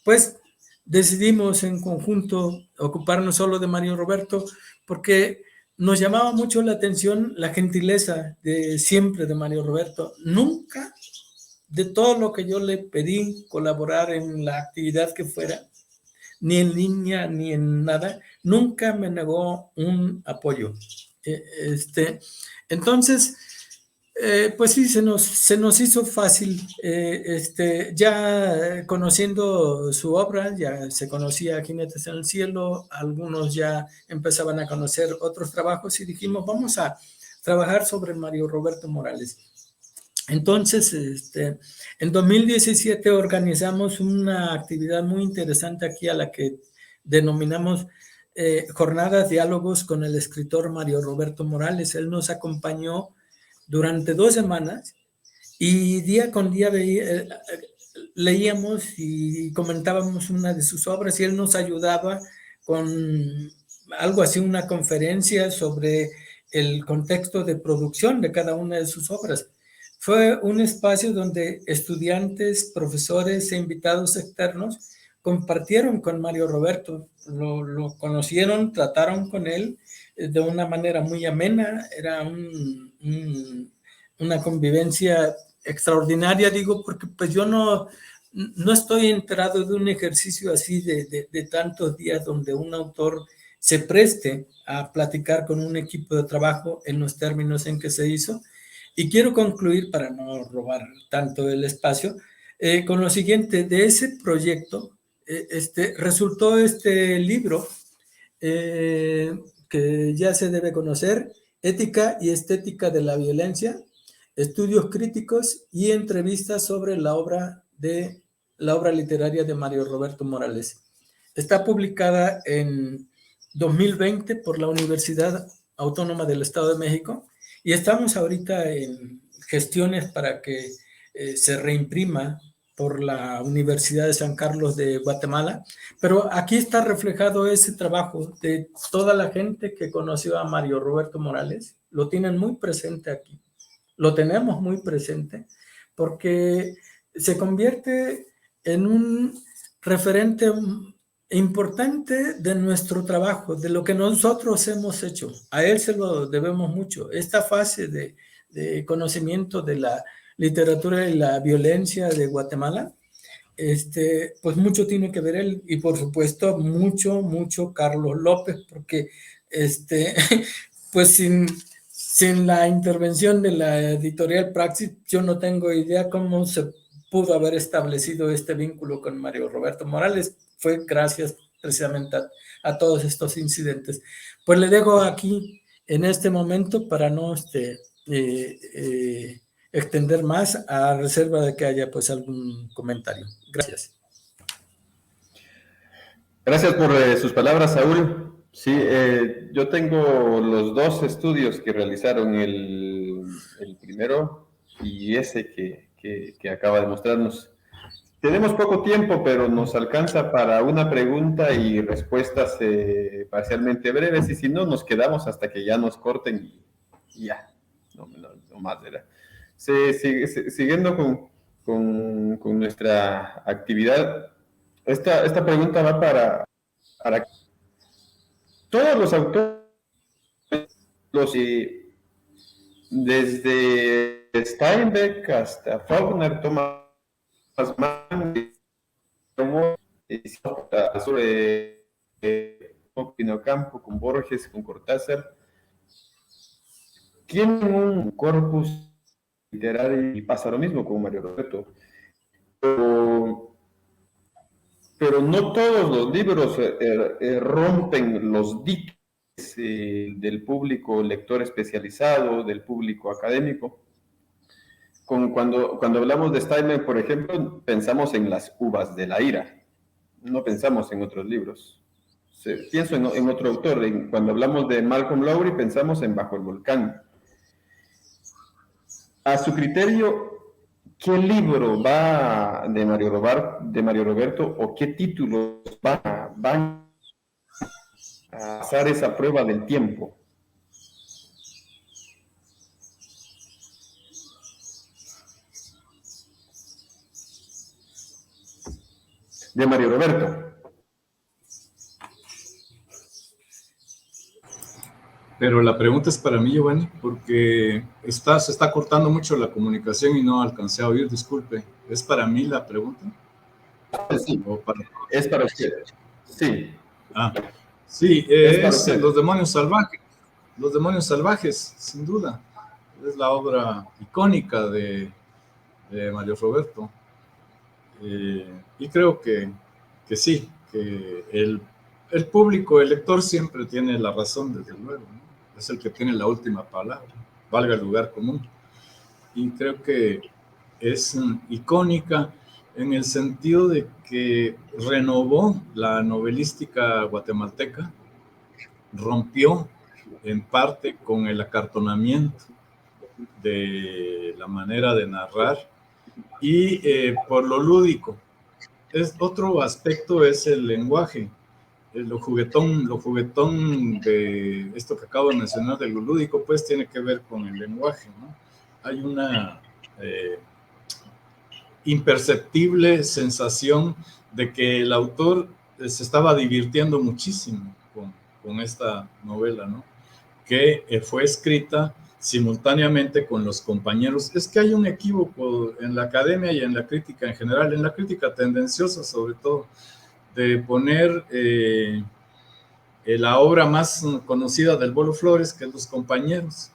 pues decidimos en conjunto ocuparnos solo de Mario Roberto, porque nos llamaba mucho la atención la gentileza de siempre de Mario Roberto. Nunca, de todo lo que yo le pedí colaborar en la actividad que fuera, ni en línea ni en nada, nunca me negó un apoyo. Entonces, pues sí, se nos hizo fácil. Ya conociendo su obra, ya se conocía Jinetes en el Cielo, algunos ya empezaban a conocer otros trabajos y dijimos, vamos a trabajar sobre Mario Roberto Morales. Entonces, en 2017 organizamos una actividad muy interesante aquí a la que denominamos jornadas, diálogos con el escritor Mario Roberto Morales. Él nos acompañó durante 2 semanas y día con día leíamos y comentábamos una de sus obras y él nos ayudaba con algo así, una conferencia sobre el contexto de producción de cada una de sus obras. Fue un espacio donde estudiantes, profesores e invitados externos compartieron con Mario Roberto, lo conocieron, trataron con él de una manera muy amena, era una convivencia extraordinaria, digo, porque pues yo no estoy enterado de un ejercicio así de tantos días donde un autor se preste a platicar con un equipo de trabajo en los términos en que se hizo. Y quiero concluir, para no robar tanto el espacio, con lo siguiente: de ese proyecto resultó este libro que ya se debe conocer, Ética y Estética de la Violencia, estudios críticos y entrevistas sobre la obra literaria de Mario Roberto Morales. Está publicada en 2020 por la Universidad Autónoma del Estado de México y estamos ahorita en gestiones para que se reimprima por la Universidad de San Carlos de Guatemala, pero aquí está reflejado ese trabajo de toda la gente que conoció a Mario Roberto Morales, lo tienen muy presente aquí, lo tenemos muy presente, porque se convierte en un referente importante de nuestro trabajo, de lo que nosotros hemos hecho. A él se lo debemos mucho. Esta fase de conocimiento de la literatura y la violencia de Guatemala, pues mucho tiene que ver él y por supuesto mucho Carlos López, porque pues sin la intervención de la editorial Praxis, yo no tengo idea cómo se pudo haber establecido este vínculo con Mario Roberto Morales. Fue gracias precisamente a todos estos incidentes. Pues le dejo aquí en este momento para no extender más, a reserva de que haya pues algún comentario. Gracias. Gracias por sus palabras, Saúl. Sí, yo tengo los 2 estudios que realizaron, el primero y ese que acaba de mostrarnos. Tenemos poco tiempo, pero nos alcanza para una pregunta y respuestas parcialmente breves, y si no, nos quedamos hasta que ya nos corten y ya, no más era. Siguiendo con nuestra actividad, esta pregunta va para todos los autores, desde Steinbeck hasta Faulkner, Thomas Mann, sobre Pinocampo, con Borges, con Cortázar, tienen un corpus literario, y pasa lo mismo con Mario Roberto, pero no todos los libros rompen los diques del público lector especializado, del público académico. Cuando hablamos de Steinbeck, por ejemplo, pensamos en Las uvas de la ira, no pensamos en otros libros. Pienso en otro autor. Cuando hablamos de Malcolm Lowry, pensamos en Bajo el volcán. A su criterio, ¿qué libro va de Mario Roberto o qué títulos van a pasar esa prueba del tiempo? De Mario Roberto. Pero la pregunta es para mí, Giovanni, porque se está cortando mucho la comunicación y no alcancé a oír, disculpe. ¿Es para mí la pregunta? Sí, es para usted. Sí. Sí, es Los demonios salvajes. Los demonios salvajes, sin duda. Es la obra icónica de Mario Roberto. Y creo que sí, que el público, el lector siempre tiene la razón, desde luego, ¿no? Es el que tiene la última palabra, valga el lugar común. Y creo que es icónica en el sentido de que renovó la novelística guatemalteca, rompió en parte con el acartonamiento de la manera de narrar y por lo lúdico. Otro aspecto es el lenguaje, lo juguetón de esto que acabo de mencionar, de lo lúdico, pues tiene que ver con el lenguaje, ¿no? Hay una imperceptible sensación de que el autor se estaba divirtiendo muchísimo con esta novela, ¿no? Que fue escrita simultáneamente con los compañeros. Es que hay un equívoco en la academia y en la crítica en general, en la crítica tendenciosa sobre todo, de poner la obra más conocida del Bolo Flores, que es Los Compañeros,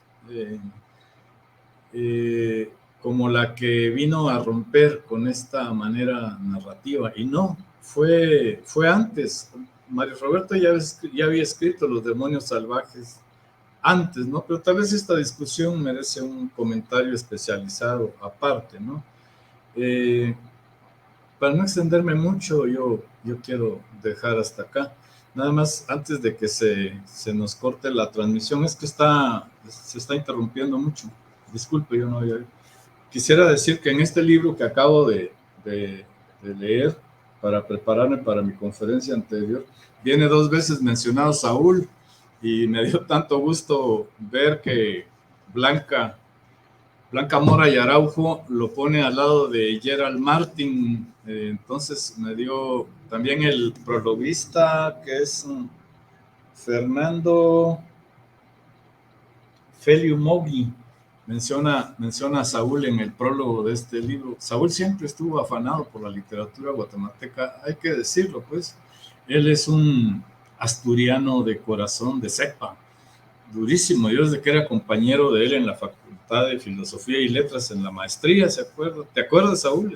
como la que vino a romper con esta manera narrativa. Y no, fue antes. Mario Roberto ya había escrito Los Demonios Salvajes antes, ¿no? Pero tal vez esta discusión merece un comentario especializado aparte, ¿no? Para no extenderme mucho, yo quiero dejar hasta acá. Nada más, antes de que se nos corte la transmisión, es que se está interrumpiendo mucho. Disculpe, yo no había... Quisiera decir que en este libro que acabo de leer para prepararme para mi conferencia anterior, viene 2 veces mencionado Saúl, y me dio tanto gusto ver que Blanca Mora y Araujo lo pone al lado de Gerald Martin. Entonces me dio también el prologuista, que es Fernando Feliu Mogui. Menciona a Saúl en el prólogo de este libro. Saúl siempre estuvo afanado por la literatura guatemalteca, hay que decirlo, pues. Él es un asturiano de corazón, de cepa, durísimo. Yo desde que era compañero de él en la Facultad de Filosofía y Letras en la maestría, ¿se acuerda? ¿Te acuerdas, Saúl?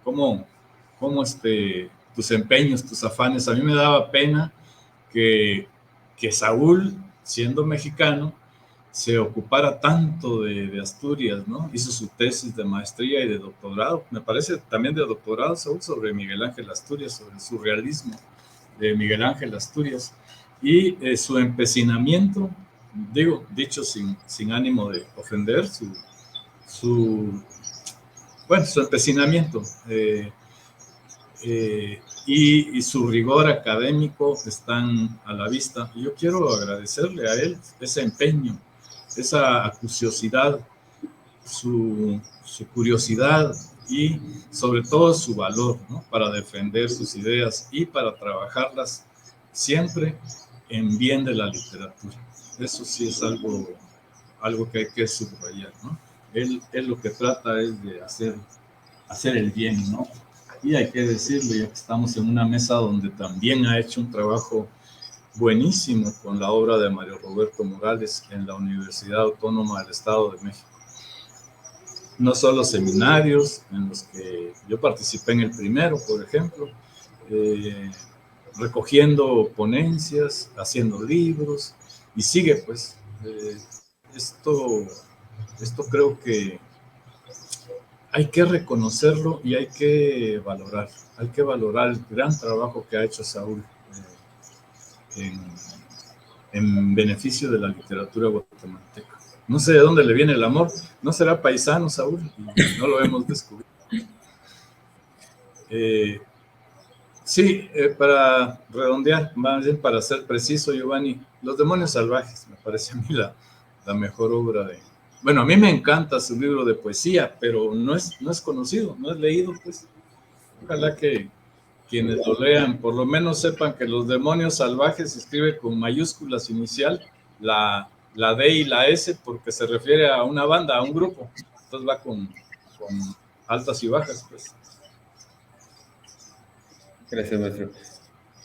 ¿Cómo tus empeños, tus afanes? A mí me daba pena que Saúl, siendo mexicano, se ocupara tanto de Asturias, ¿no? Hizo su tesis de maestría y de doctorado, me parece también de doctorado, Saúl, sobre Miguel Ángel Asturias, sobre el surrealismo de Miguel Ángel Asturias, y su empecinamiento, dicho sin ánimo de ofender, su empecinamiento y su rigor académico están a la vista. Y yo quiero agradecerle a él ese empeño, esa acuciosidad, su curiosidad y sobre todo su valor, ¿no? Para defender sus ideas y para trabajarlas siempre en bien de la literatura. Eso sí es algo que hay que subrayar, ¿no? Él lo que trata es de hacer el bien, ¿no? Y hay que decirlo, ya que estamos en una mesa donde también ha hecho un trabajo buenísimo con la obra de Mario Roberto Morales en la Universidad Autónoma del Estado de México. No solo seminarios en los que yo participé en el primero, por ejemplo, recogiendo ponencias, haciendo libros, y sigue, pues. Esto creo que hay que reconocerlo y hay que valorar el gran trabajo que ha hecho Saúl en beneficio de la literatura guatemalteca. No sé de dónde le viene el amor, no será paisano Saúl, y no lo hemos descubierto. Sí, para redondear, más bien para ser preciso, Giovanni, Los Demonios Salvajes me parece a mí la mejor obra de... Bueno, a mí me encanta su libro de poesía, pero no es conocido, no es leído, pues. Ojalá que quienes lo lean por lo menos sepan que Los Demonios Salvajes se escribe con mayúsculas inicial, la D y la S, porque se refiere a una banda, a un grupo. Entonces va con altas y bajas, pues. Gracias, maestro.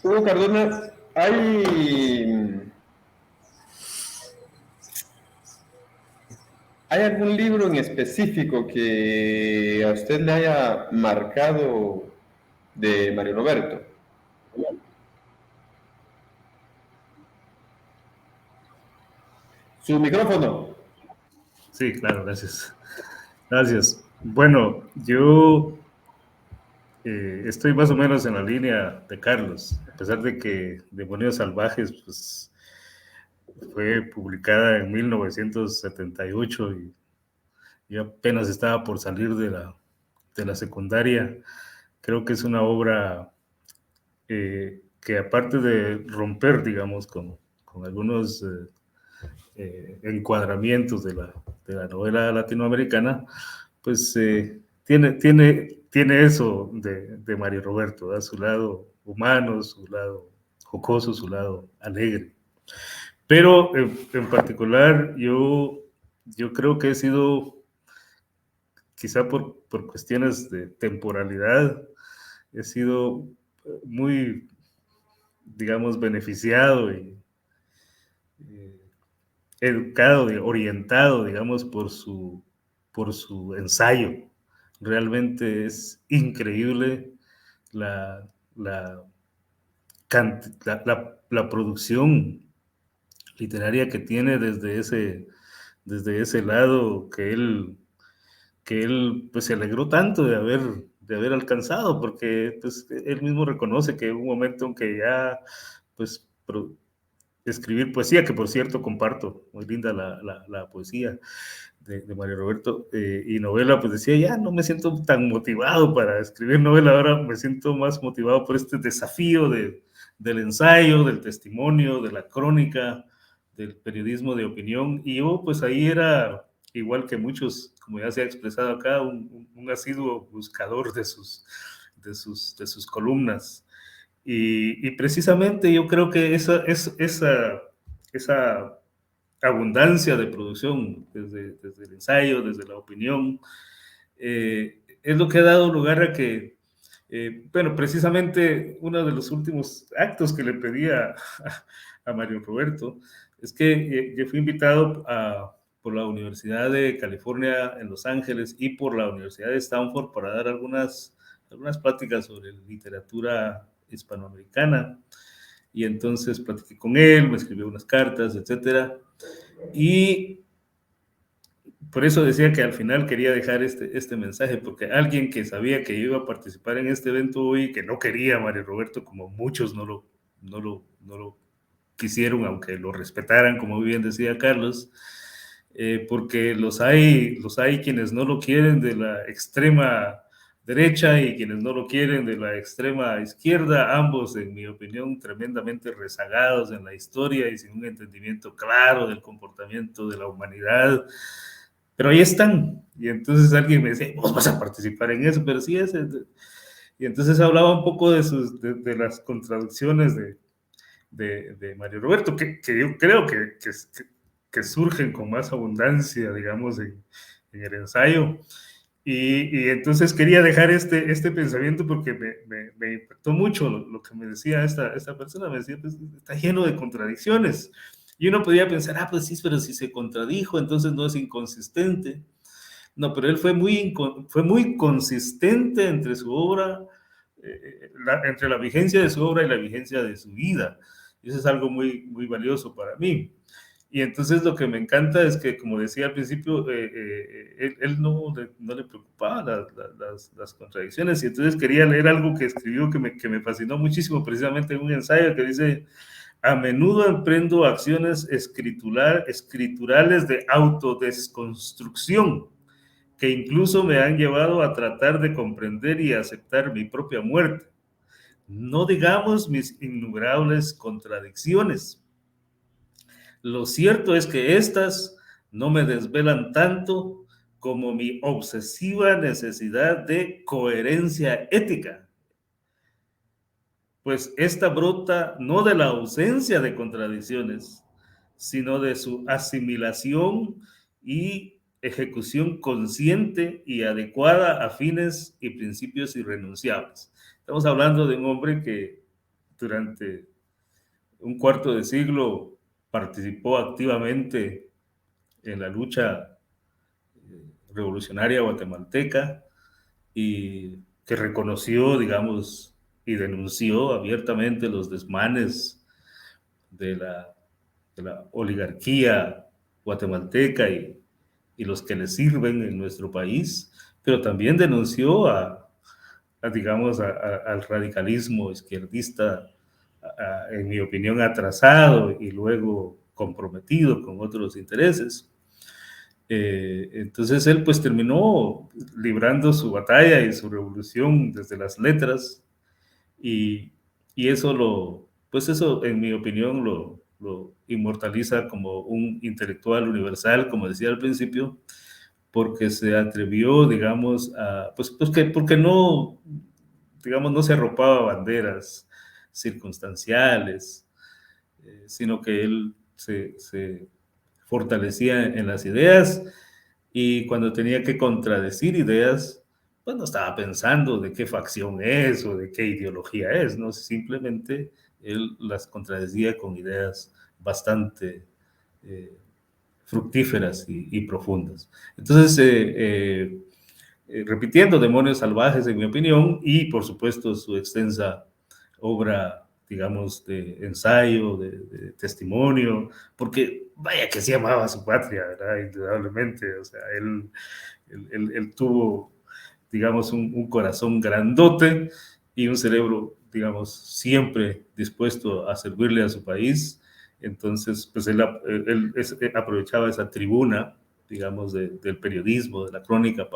Hugo Cardona, ¿hay algún libro en específico que a usted le haya marcado de Mario Roberto? Su micrófono. Sí, claro, gracias. Gracias. Bueno, yo estoy más o menos en la línea de Carlos, a pesar de que Demonios Salvajes, pues fue publicada en 1978 y yo apenas estaba por salir de la secundaria. Creo que es una obra que aparte de romper, digamos, con algunos encuadramientos de la novela latinoamericana, pues tiene eso de Mario Roberto, ¿verdad? Su lado humano, su lado jocoso, su lado alegre. Pero en particular yo creo que he sido, quizá por cuestiones de temporalidad, he sido muy, digamos, beneficiado y educado, orientado, digamos, por su ensayo. Realmente es increíble la producción literaria que tiene desde ese lado que él pues se alegró tanto de haber alcanzado, porque pues él mismo reconoce que hubo un momento en que ya pues escribir poesía, que por cierto comparto, muy linda la poesía de Mario Roberto, y novela, pues decía, ya no me siento tan motivado para escribir novela, ahora me siento más motivado por este desafío del ensayo, del testimonio, de la crónica, del periodismo de opinión, y yo pues ahí era, igual que muchos, como ya se ha expresado acá, un asiduo buscador de sus columnas. Y precisamente yo creo que esa abundancia de producción desde el ensayo, desde la opinión, es lo que ha dado lugar a que, bueno, precisamente uno de los últimos actos que le pedí a Mario Roberto es que yo fui invitado por la Universidad de California en Los Ángeles y por la Universidad de Stanford para dar algunas pláticas sobre literatura hispanoamericana, y entonces platiqué con él, me escribió unas cartas, etcétera, y por eso decía que al final quería dejar este mensaje, porque alguien que sabía que iba a participar en este evento hoy, que no quería a Mario Roberto, como muchos no lo quisieron, aunque lo respetaran, como bien decía Carlos, porque los hay quienes no lo quieren de la extrema derecha y quienes no lo quieren de la extrema izquierda, ambos, en mi opinión, tremendamente rezagados en la historia y sin un entendimiento claro del comportamiento de la humanidad. Pero ahí están. Y entonces alguien me decía, vos vas a participar en eso, pero sí es. Y entonces hablaba un poco de las contradicciones de Mario Roberto, que yo creo que surgen con más abundancia, digamos, en el ensayo. Y entonces quería dejar este pensamiento porque me impactó mucho lo que me decía esta persona. Me decía, pues, está lleno de contradicciones. Y uno podía pensar, pues sí, pero si se contradijo, entonces no es inconsistente. No, pero él fue muy consistente entre su obra, entre la vigencia de su obra y la vigencia de su vida. Y eso es algo muy, muy valioso para mí. Y entonces lo que me encanta es que, como decía al principio, él no le preocupaba las contradicciones, y entonces quería leer algo que escribió que me fascinó muchísimo, precisamente en un ensayo que dice: a menudo emprendo acciones escriturales de autodesconstrucción, que incluso me han llevado a tratar de comprender y aceptar mi propia muerte. No digamos mis innumerables contradicciones. Lo cierto es que estas no me desvelan tanto como mi obsesiva necesidad de coherencia ética, pues esta brota no de la ausencia de contradicciones, sino de su asimilación y ejecución consciente y adecuada a fines y principios irrenunciables. Estamos hablando de un hombre que durante un cuarto de siglo participó activamente en la lucha revolucionaria guatemalteca y que reconoció, digamos, y denunció abiertamente los desmanes de la oligarquía guatemalteca y los que le sirven en nuestro país, pero también denunció digamos, al radicalismo izquierdista, en mi opinión, atrasado y luego comprometido con otros intereses. Entonces él pues terminó librando su batalla y su revolución desde las letras, y eso pues eso en mi opinión lo inmortaliza como un intelectual universal, como decía al principio, porque se atrevió, digamos, porque no, digamos, no se arropaba banderas circunstanciales, sino que él se fortalecía en las ideas, y cuando tenía que contradecir ideas, pues no estaba pensando de qué facción es o de qué ideología es, ¿no? Simplemente él las contradecía con ideas bastante fructíferas y profundas. Entonces, repitiendo Demonios Salvajes, en mi opinión, y por supuesto su extensa obra, digamos, de ensayo, de testimonio, porque vaya que sí amaba a su patria, ¿verdad? Indudablemente, o sea, él tuvo, digamos, un corazón grandote y un cerebro, digamos, siempre dispuesto a servirle a su país. Entonces, pues él aprovechaba esa tribuna, digamos, del periodismo, de la crónica,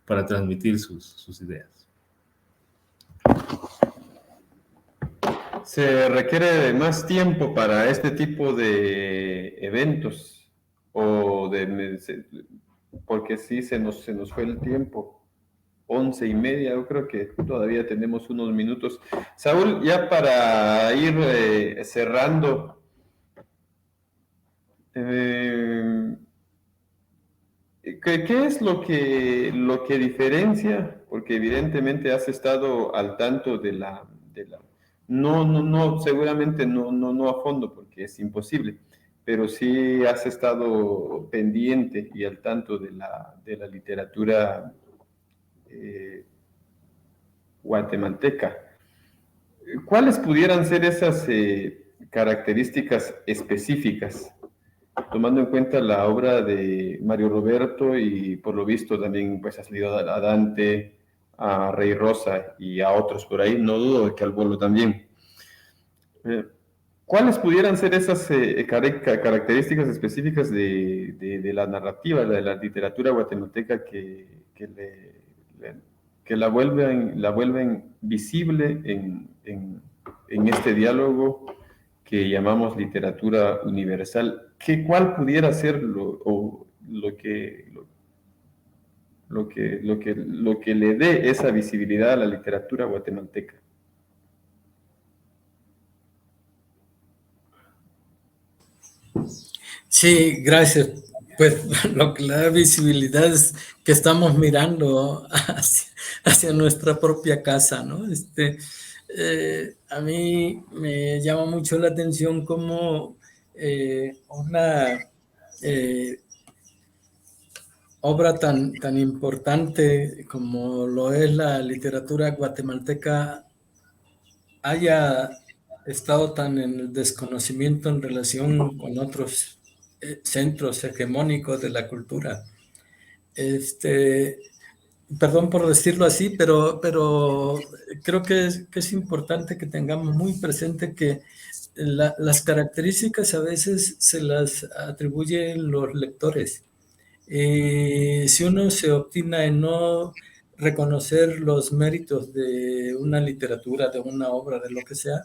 para transmitir sus ideas. ¿Se requiere de más tiempo para este tipo de eventos? Porque sí, se nos fue el tiempo. 11:30, yo creo que todavía tenemos unos minutos. Saúl, ya para ir cerrando, ¿qué es lo que diferencia? Porque evidentemente has estado al tanto no, seguramente no a fondo, porque es imposible, pero sí has estado pendiente y al tanto de la literatura guatemalteca. ¿Cuáles pudieran ser esas características específicas, tomando en cuenta la obra de Mario Roberto y por lo visto también pues has leído a Dante, a Rey Rosa y a otros por ahí, no dudo de que al vuelo también? ¿Cuáles pudieran ser esas características específicas de la narrativa, de la literatura guatemalteca que la vuelven visible en este diálogo que llamamos literatura universal? ¿Cuál pudiera ser lo que le dé esa visibilidad a la literatura guatemalteca? Sí, gracias. Pues lo que le da visibilidad es que estamos mirando hacia nuestra propia casa, ¿no? A mí me llama mucho la atención cómo una obra tan importante como lo es la literatura guatemalteca haya estado tan en el desconocimiento en relación con otros centros hegemónicos de la cultura. Perdón por decirlo así, pero creo que es importante que tengamos muy presente que las características a veces se las atribuyen los lectores. Si uno se obstina en no reconocer los méritos de una literatura, de una obra, de lo que sea,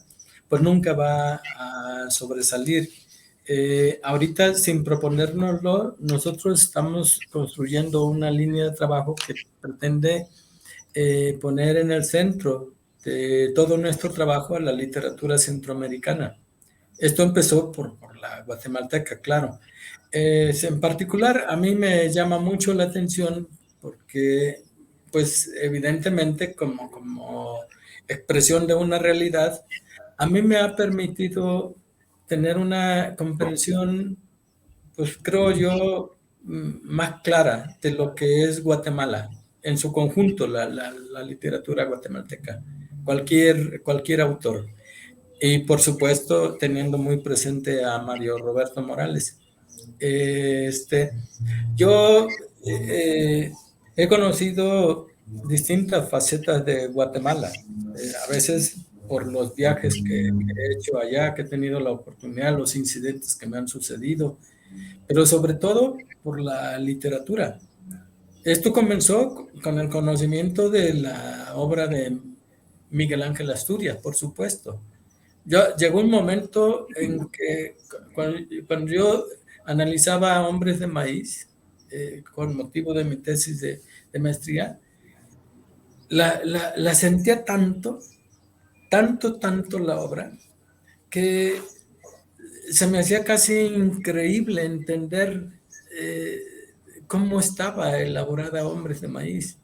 pues nunca va a sobresalir. Ahorita, sin proponérnoslo, nosotros estamos construyendo una línea de trabajo que pretende poner en el centro de todo nuestro trabajo a la literatura centroamericana. Esto empezó por la guatemalteca, claro. En particular, a mí me llama mucho la atención porque, pues, evidentemente, como expresión de una realidad, a mí me ha permitido tener una comprensión, pues, creo yo, más clara de lo que es Guatemala, en su conjunto, la literatura guatemalteca, cualquier autor. Y, por supuesto, teniendo muy presente a Mario Roberto Morales. Yo he conocido distintas facetas de Guatemala. A veces por los viajes que he hecho allá, que he tenido la oportunidad, los incidentes que me han sucedido, pero sobre todo por la literatura. Esto comenzó con el conocimiento de la obra de Miguel Ángel Asturias, por supuesto. Llegó un momento en que cuando yo analizaba Hombres de Maíz, con motivo de mi tesis de maestría, la sentía tanto la obra, que se me hacía casi increíble entender cómo estaba elaborada Hombres de Maíz.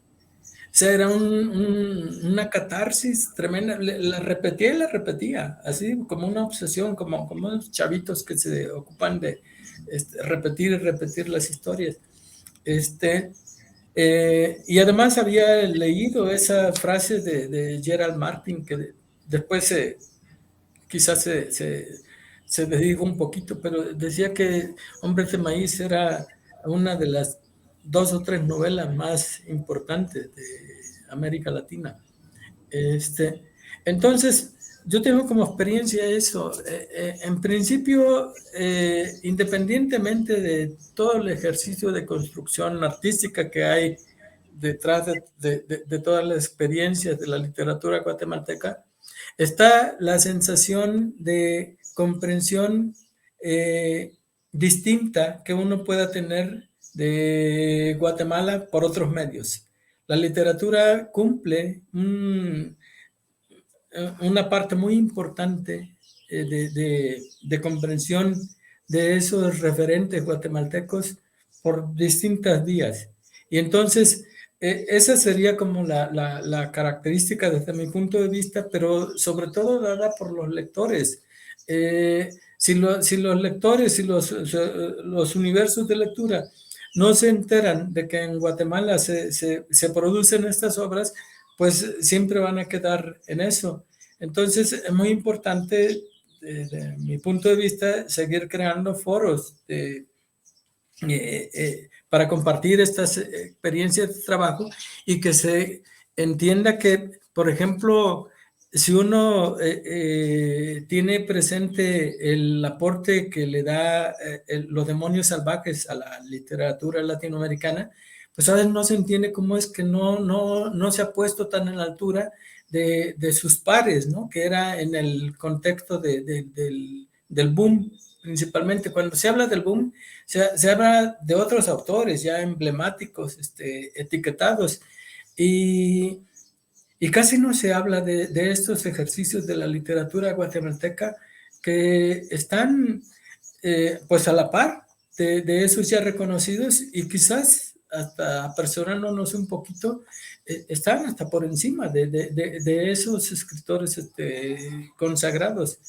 O sea, era una catarsis tremenda. La repetía y la repetía, así como una obsesión, como unos chavitos que se ocupan de repetir y repetir las historias. Y además había leído esa frase de Gerald Martin, que después quizás se desdijo un poquito, pero decía que Hombres de Maíz era una de las 2 o 3 novelas más importantes de América Latina. Entonces, yo tengo como experiencia eso. En principio, independientemente de todo el ejercicio de construcción artística que hay detrás de todas las experiencias de la literatura guatemalteca, está la sensación de comprensión distinta que uno pueda tener de Guatemala por otros medios. La literatura cumple una parte muy importante de comprensión de esos referentes guatemaltecos por distintas vías. Y entonces, esa sería como la característica desde mi punto de vista, pero sobre todo dada por los lectores. Si los lectores y los universos de lectura no se enteran de que en Guatemala se producen estas obras, pues siempre van a quedar en eso. Entonces es muy importante, desde mi punto de vista, seguir creando foros para compartir estas experiencias de trabajo y que se entienda que, por ejemplo, si uno tiene presente el aporte que le da Los demonios salvajes a la literatura latinoamericana, pues a veces no se entiende cómo es que no se ha puesto tan en la altura de sus pares, ¿no? Que era en el contexto del boom, principalmente. Cuando se habla del boom, se habla de otros autores ya emblemáticos, etiquetados, y casi no se habla de estos ejercicios de la literatura guatemalteca que están pues a la par de esos ya reconocidos, y quizás hasta apresurándonos un poquito, están hasta por encima de esos escritores consagrados.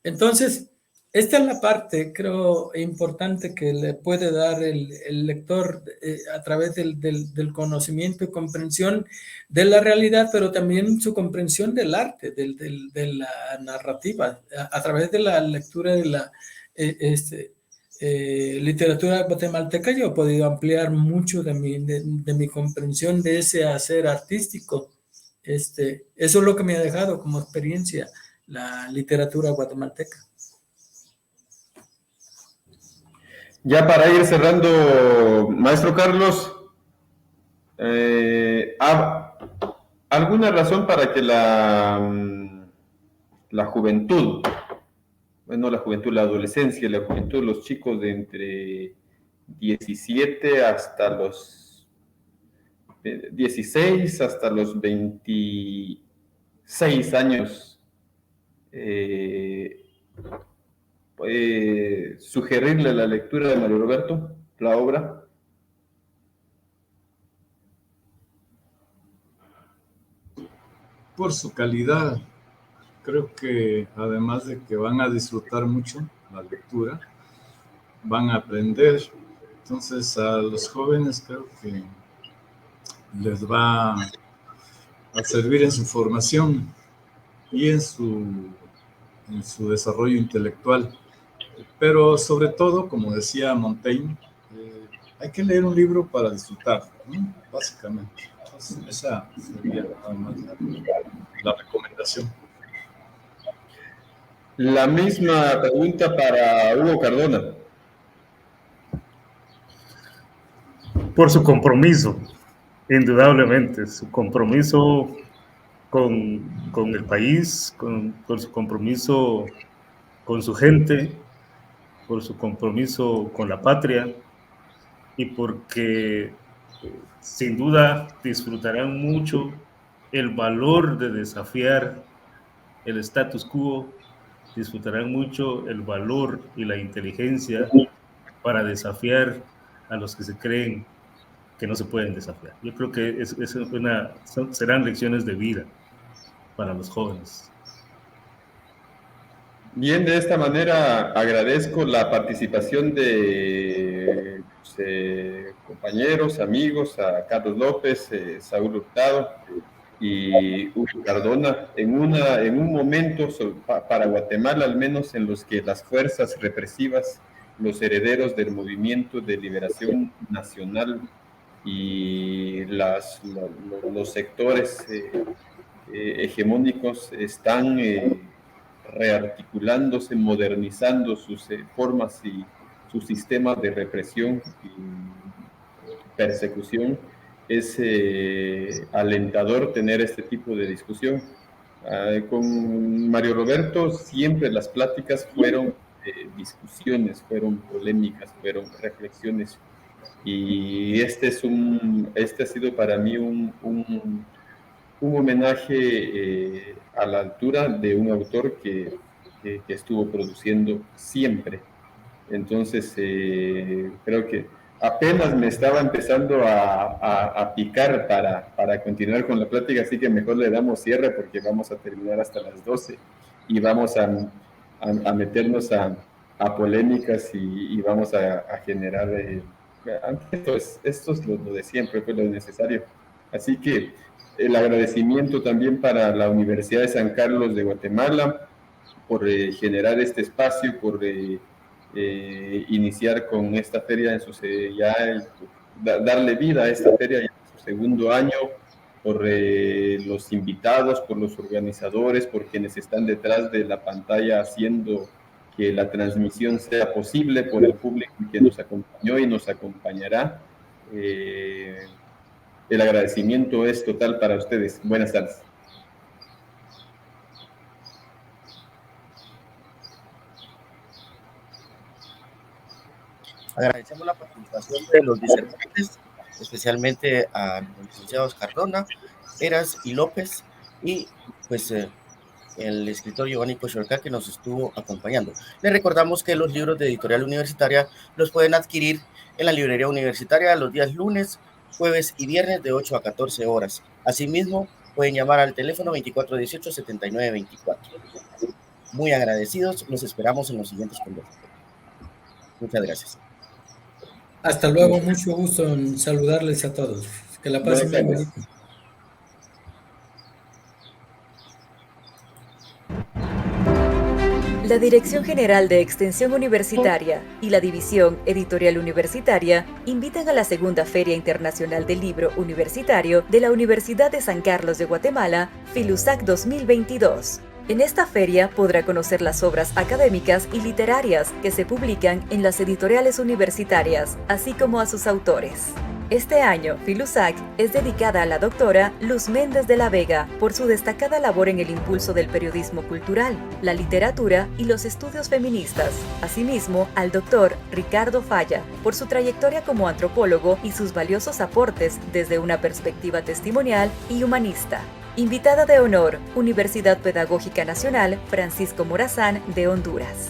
Entonces, esta es la parte, creo, importante que le puede dar el lector a través del conocimiento y comprensión de la realidad, pero también su comprensión del arte, de la narrativa, a través de la lectura de la literatura guatemalteca. Yo he podido ampliar mucho de mi comprensión de ese hacer artístico. Eso es lo que me ha dejado como experiencia la literatura guatemalteca. Ya para ir cerrando, maestro Carlos, ¿alguna razón para que la juventud, bueno, la adolescencia, la juventud, los chicos de entre 17 hasta los 16 hasta los 26 años, sugerirle la lectura de Mario Roberto, la obra? Por su calidad, creo que además de que van a disfrutar mucho la lectura, van a aprender. Entonces a los jóvenes creo que les va a servir en su formación y en su desarrollo intelectual. Pero sobre todo, como decía Montaigne, hay que leer un libro para disfrutar, ¿no? Básicamente. Entonces, esa sería nada más la recomendación. La misma pregunta para Hugo Cardona. Por su compromiso, indudablemente, su compromiso con el país, con su compromiso con su gente, por su compromiso con la patria y porque sin duda disfrutarán mucho el valor de desafiar el status quo, disfrutarán mucho el valor y la inteligencia para desafiar a los que se creen que no se pueden desafiar. Yo creo que serán lecciones de vida para los jóvenes. Bien, de esta manera agradezco la participación de compañeros, amigos, a Carlos López, Saúl Hurtado y Hugo Cardona, en un momento para Guatemala, al menos en los que las fuerzas represivas, los herederos del movimiento de liberación nacional y los sectores hegemónicos están rearticulándose, modernizando sus formas y sus sistemas de represión y persecución. Es alentador tener este tipo de discusión. Con Mario Roberto siempre las pláticas fueron discusiones, fueron polémicas, fueron reflexiones. Y este ha sido para mí un homenaje a la altura de un autor que estuvo produciendo siempre. Entonces, creo que apenas me estaba empezando a picar para continuar con la plática, así que mejor le damos cierre porque vamos a terminar hasta las 12 y vamos a meternos a polémicas y vamos a generar... esto es lo de siempre, fue lo necesario. Así que el agradecimiento también para la Universidad de San Carlos de Guatemala por generar este espacio, por iniciar con esta feria, darle vida a esta feria en su segundo año, por los invitados, por los organizadores, por quienes están detrás de la pantalla haciendo que la transmisión sea posible, por el público que nos acompañó y nos acompañará. El agradecimiento es total para ustedes. Buenas tardes. Agradecemos la participación de los disertantes, especialmente a los licenciados Cardona, Eras y López, y pues el escritor Giovanni Cochorca, que nos estuvo acompañando. Les recordamos que los libros de Editorial Universitaria los pueden adquirir en la librería universitaria los días lunes, jueves y viernes de 8 a 14 horas. Asimismo, pueden llamar al teléfono 2418-7924. Muy agradecidos, los esperamos en los siguientes conversatorios. Muchas gracias. Hasta luego, mucho gusto en saludarles a todos. Que la pasen bien bonito. La Dirección General de Extensión Universitaria y la División Editorial Universitaria invitan a la Segunda Feria Internacional del Libro Universitario de la Universidad de San Carlos de Guatemala, Filusac 2022. En esta feria podrá conocer las obras académicas y literarias que se publican en las editoriales universitarias, así como a sus autores. Este año, Filusac es dedicada a la doctora Luz Méndez de la Vega por su destacada labor en el impulso del periodismo cultural, la literatura y los estudios feministas. Asimismo, al doctor Ricardo Falla por su trayectoria como antropólogo y sus valiosos aportes desde una perspectiva testimonial y humanista. Invitada de honor, Universidad Pedagógica Nacional Francisco Morazán de Honduras.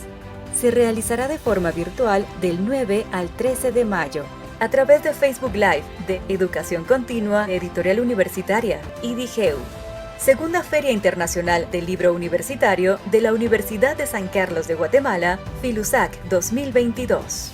Se realizará de forma virtual del 9 al 13 de mayo. A través de Facebook Live de Educación Continua Editorial Universitaria y DIGEU. Segunda Feria Internacional del Libro Universitario de la Universidad de San Carlos de Guatemala, Filusac 2022.